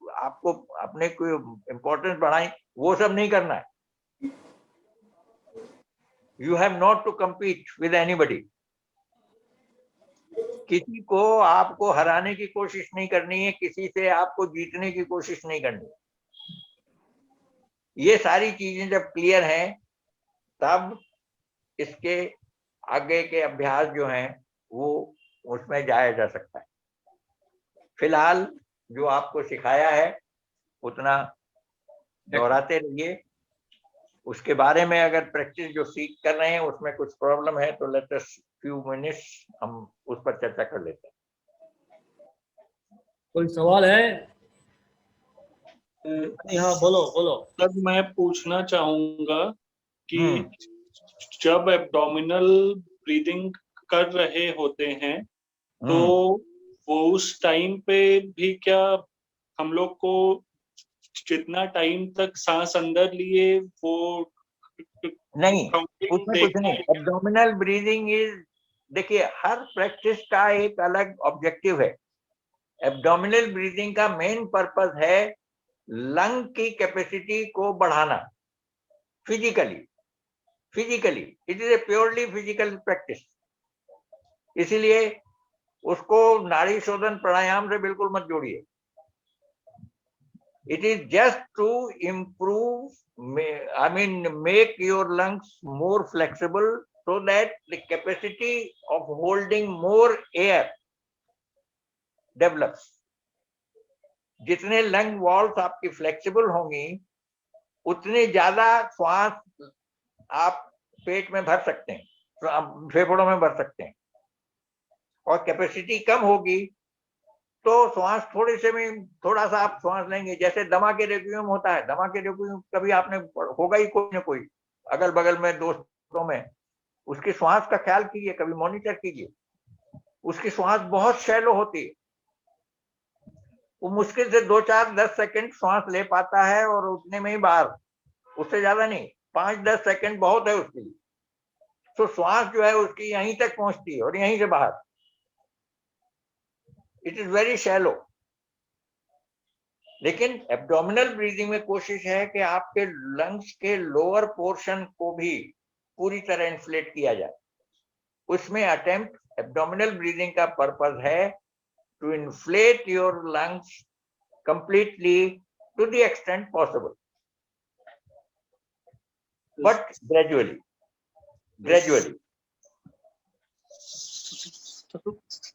आपको अपने कोई इंपॉर्टेंस बढ़ाई, वो सब नहीं करना है। You have not to compete with anybody. किसी को आपको हराने की कोशिश नहीं करनी है, किसी से आपको जीतने की कोशिश नहीं करनी है। ये सारी चीजें जब क्लियर हैं, तब इसके आगे के अभ्यास जो हैं वो उसमें जाया जा सकता है। फिलहाल जो आपको सिखाया है उतना दोहराते रहिए। उसके बारे में अगर प्रैक्टिस जो सीख कर रहे हैं उसमें कुछ प्रॉब्लम है तो लेट अस फ्यू मिनट्स हम उस पर चर्चा कर लेते हैं। कोई सवाल है? हाँ बोलो बोलो। सर मैं पूछना चाहूंगा कि जब एब्डोमिनल ब्रीदिंग कर रहे होते हैं तो वो उस टाइम पे भी क्या हम लोग को जितना टाइम तक सांस अंदर लिए वो नहीं, उसमें कुछ नहीं। एब्डोमिनल ब्रीदिंग इज, देखिए हर प्रैक्टिस का एक अलग ऑब्जेक्टिव है। एब्डोमिनल ब्रीदिंग का मेन पर्पस है लंग की कैपेसिटी को बढ़ाना physically. Physically, it is a purely physical practice. इसीलिए उसको नाड़ी शोधन प्राणायाम से बिल्कुल मत जोड़िए। It is just to improve, I mean, make your lungs more flexible so that the capacity of holding more air develops. जितने लंग वॉल्स आपकी फ्लेक्सिबल होंगी उतने ज्यादा श्वास आप पेट में भर सकते हैं, फेफड़ों में भर सकते हैं। और कैपेसिटी कम होगी तो श्वास थोड़े से में थोड़ा सा आप श्वास लेंगे, जैसे दमा के रेक्विएम होता है। दमा के रेक्विएम कभी आपने होगा ही कोई ना कोई अगल बगल में दोस्तों में, उसकी श्वास का ख्याल कीजिए, कभी मॉनिटर कीजिए। उसकी श्वास बहुत शैलो होती है, वो मुश्किल से 2, 4, 10 सेकंड श्वास ले पाता है और उतने में ही बाहर, उससे ज्यादा नहीं। 5-10 सेकंड बहुत है उसके लिए। तो श्वास जो है उसकी यहीं तक पहुंचती है और यहीं से बाहर। It is very shallow. लेकिन एब्डोमिनल ब्रीदिंग में कोशिश है कि आपके लंग्स के लोअर पोर्शन को भी पूरी तरह इन्फ्लेट किया जाए। उसमें अटेम्प्ट, एब्डोमिनल ब्रीदिंग का पर्पस है to inflate your lungs completely to the extent possible, but gradually.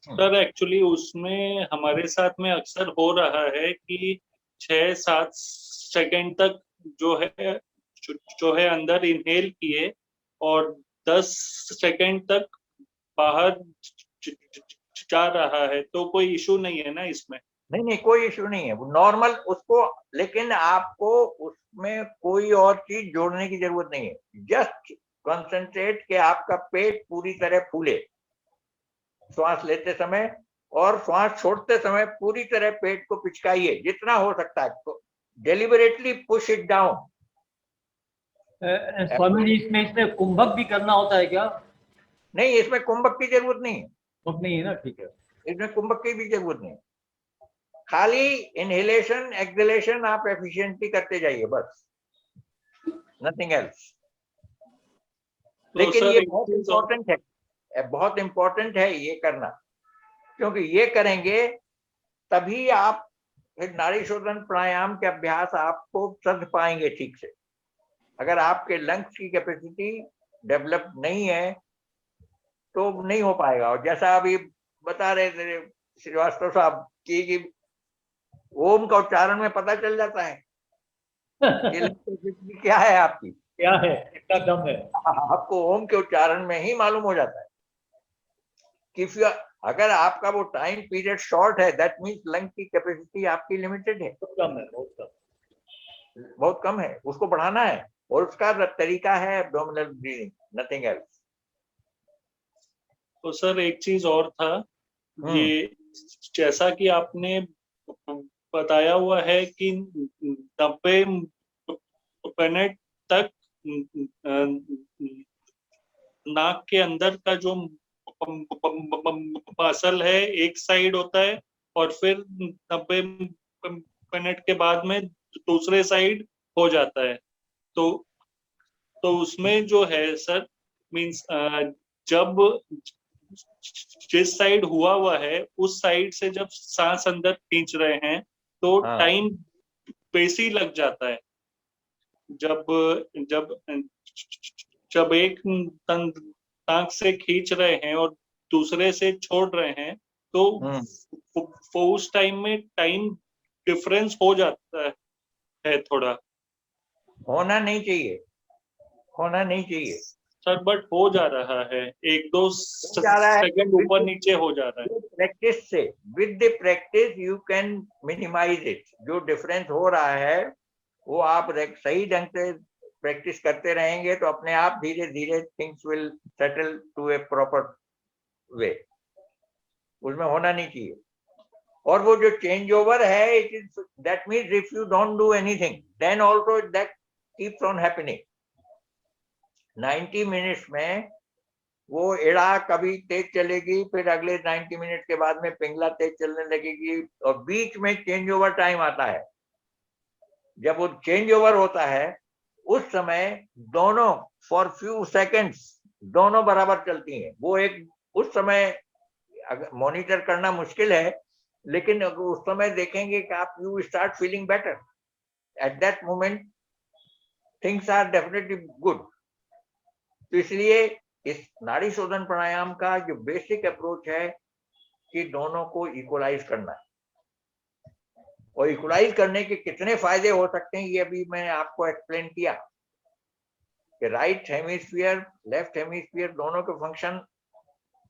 Sir actually उसमें हमारे साथ में अक्सर हो रहा है कि 6-7 सेकंड तक जो है अंदर इनहेल किए और 10 सेकंड तक बाहर जा रहा है, तो कोई इशू नहीं है ना इसमें? नहीं, कोई इशू नहीं है, वो नॉर्मल उसको। लेकिन आपको उसमें कोई और चीज जोड़ने की जरूरत नहीं है। जस्ट कंसंट्रेट कि आपका पेट पूरी तरह फूले श्वास लेते समय, और श्वास छोड़ते समय पूरी तरह पेट को पिचकाइए जितना हो सकता है। तो deliberately push it down. Swami ji, इसमें कुंभक भी करना होता है क्या? नहीं, इसमें कुंभक की जरूरत नहीं है। कुंभक नहीं है ना, ठीक है। इसमें कुंभक की भी जरूरत नहीं है। खाली इनहेलेशन एक्सहेलेशन आप एफिशिएंटली करते जाइए, बस, नथिंग एल्स। लेकिन ये बहुत इम्पोर्टेंट है, बहुत इम्पोर्टेंट है ये करना, क्योंकि ये करेंगे तभी आप फिर नाड़ी शोधन प्राणायाम के अभ्यास आपको कर पाएंगे ठीक से। अगर आपके लंग्स की कैपेसिटी डेवलप नहीं है तो नहीं हो पाएगा। और जैसा अभी बता रहे थे श्रीवास्तव साहब कि ओम का उच्चारण में पता चल जाता है कि क्या है आपकी, क्या है, कितना दम है। आपको ओम के उच्चारण में ही मालूम हो जाता है कि अगर आपका वो टाइम पीरियड शॉर्ट है, दैट मीन्स लंग की कैपेसिटी आपकी लिमिटेड है, बहुत कम है, बहुत कम है। उसको बढ़ाना है और उसका तरीका है एब्डोमिनल ब्रीदिंग, नथिंग एल्स। तो सर एक चीज और था, ये जैसा कि आपने बताया हुआ है कि 90 मिनट तक नाक के अंदर का जो मसल है एक साइड होता है और फिर 90 मिनट के बाद में दूसरे साइड हो जाता है। तो उसमें जो है सर, मीन्स जब जिस साइड हुआ है उस साइड से जब सांस अंदर खींच रहे हैं तो टाइम बेसी लग जाता है। जब एक नाक से खींच रहे हैं और दूसरे से छोड़ रहे हैं तो वो उस टाइम में टाइम डिफरेंस हो जाता है थोड़ा। होना नहीं चाहिए सर, बट हो जा रहा है, 1-2 सेकंड ऊपर नीचे हो जा रहा है। प्रैक्टिस से, with the practice you can minimise it. जो डिफरेंस हो रहा है वो आप सही ढंग से प्रैक्टिस करते रहेंगे तो अपने आप धीरे धीरे things will settle to a proper way. उसमें होना नहीं चाहिए। और वो जो चेंज ओवर है, it is that means if you don't do anything then also that keeps on happening. 90 minutes में वो एड़ा कभी तेज चलेगी, फिर अगले 90 मिनट के बाद में पिंगला तेज चलने लगेगी, और बीच में चेंज ओवर टाइम आता है। जब वो चेंज ओवर होता है उस समय दोनों फॉर फ्यू सेकंड्स दोनों बराबर चलती हैं। वो एक उस समय अगर मॉनिटर करना मुश्किल है, लेकिन अगर उस समय देखेंगे कि आप you start feeling better at that moment, things are definitely good. तो इसलिए इस नाड़ी शोधन प्राणायाम का जो बेसिक अप्रोच है कि दोनों को इक्वलाइज करना है, और इक्वलाइज करने के कितने फायदे हो सकते हैं ये अभी मैंने आपको एक्सप्लेन किया कि राइट हेमिस्फीयर लेफ्ट हेमिस्फीयर दोनों के फंक्शन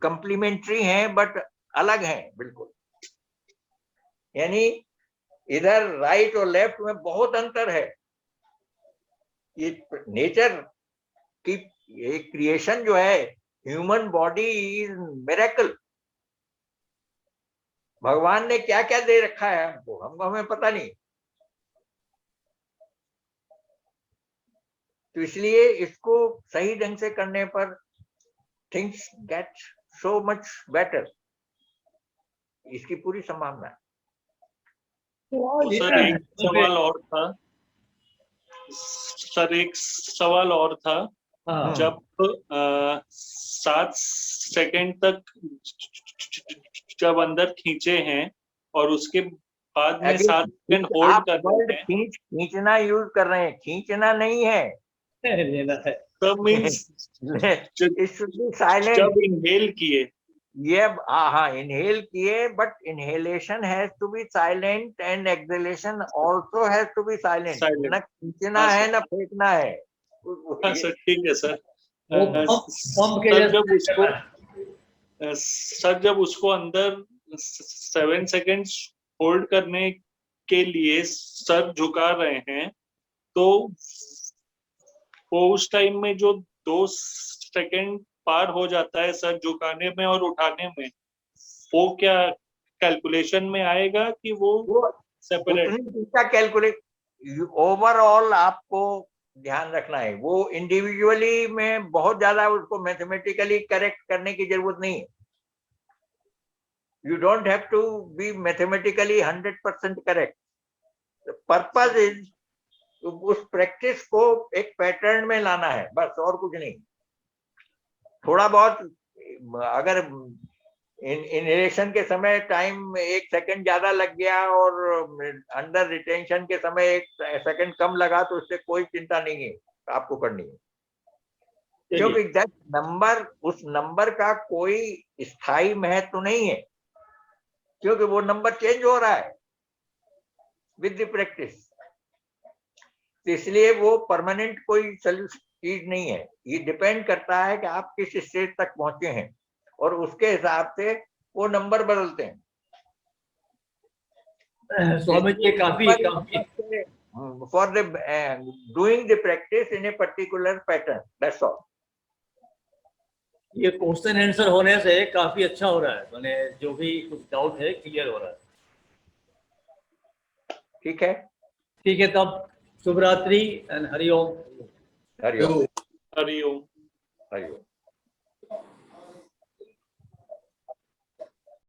कंप्लीमेंट्री हैं बट अलग हैं बिल्कुल। यानी इधर राइट और लेफ्ट में बहुत अंतर है। ये नेचर की ये क्रिएशन जो है, ह्यूमन बॉडी इज मिरेकल। भगवान ने क्या क्या दे रखा है हमको, हमें पता नहीं। तो इसलिए इसको सही ढंग से करने पर things get so much better, इसकी पूरी संभावना है। तो सर एक सवाल और था, सर एक सवाल और था। हाँ, जब 7 सेकंड तक जब अंदर खींचे हैं और उसके बाद में 7 सेकंड होल्ड आप कर वर्ड रहे हैं, खींचना यूज कर रहे हैं, खींचना नहीं है। लेना है। तो means it should be silent. जब इनहेल किए, ये हाँ इनहेल किए, but inhalation has to be silent and exhalation also has to be silent. Silent. ना खींचना हाँ, है सर। ना फेंकना है। हाँ सर, ठीक है सर। वो पंप के सर जैसे जब उसको करना है। सर जब उसको अंदर 7 सेकंड्स होल्ड करने के लिए सर झुका रहे हैं, तो वो उस टाइम में जो 2 सेकंड पार हो जाता है सर झुकाने में और उठाने में, वो क्या कैलकुलेशन में आएगा कि वो सेपरेट? उतनी का कैलकुलेट ओवरऑल आपको ध्यान रखना है। वो इंडिविजुअली में बहुत ज्यादा उसको मैथमेटिकली करेक्ट करने की जरूरत नहीं है। You don't have to be mathematically 100% correct. Purpose इज उस प्रैक्टिस को एक पैटर्न में लाना है, बस, और कुछ नहीं। थोड़ा बहुत अगर इनहेलेशन के समय टाइम 1 सेकंड ज्यादा लग गया और अंदर रिटेंशन के समय 1 सेकंड कम लगा, तो उससे कोई चिंता नहीं है आपको करनी है, क्योंकि दैट नंबर, उस नंबर का कोई स्थायी महत्व तो नहीं है, क्योंकि वो नंबर चेंज हो रहा है विद द प्रैक्टिस। इसलिए वो परमानेंट कोई चीज नहीं है। ये डिपेंड करता है कि आप किस स्टेज तक पहुंचे हैं, और उसके हिसाब से वो नंबर बदलते हैं। स्वामी जी काफी for the doing the practice in a particular pattern, that's all. ये क्वेश्चन आंसर होने से काफी अच्छा हो रहा है, मैंने जो भी कुछ डाउट है क्लियर हो रहा है। ठीक है, ठीक है, तब शुभ रात्रि एंड हरिओम। हरिओम हरिओम। हरिओम।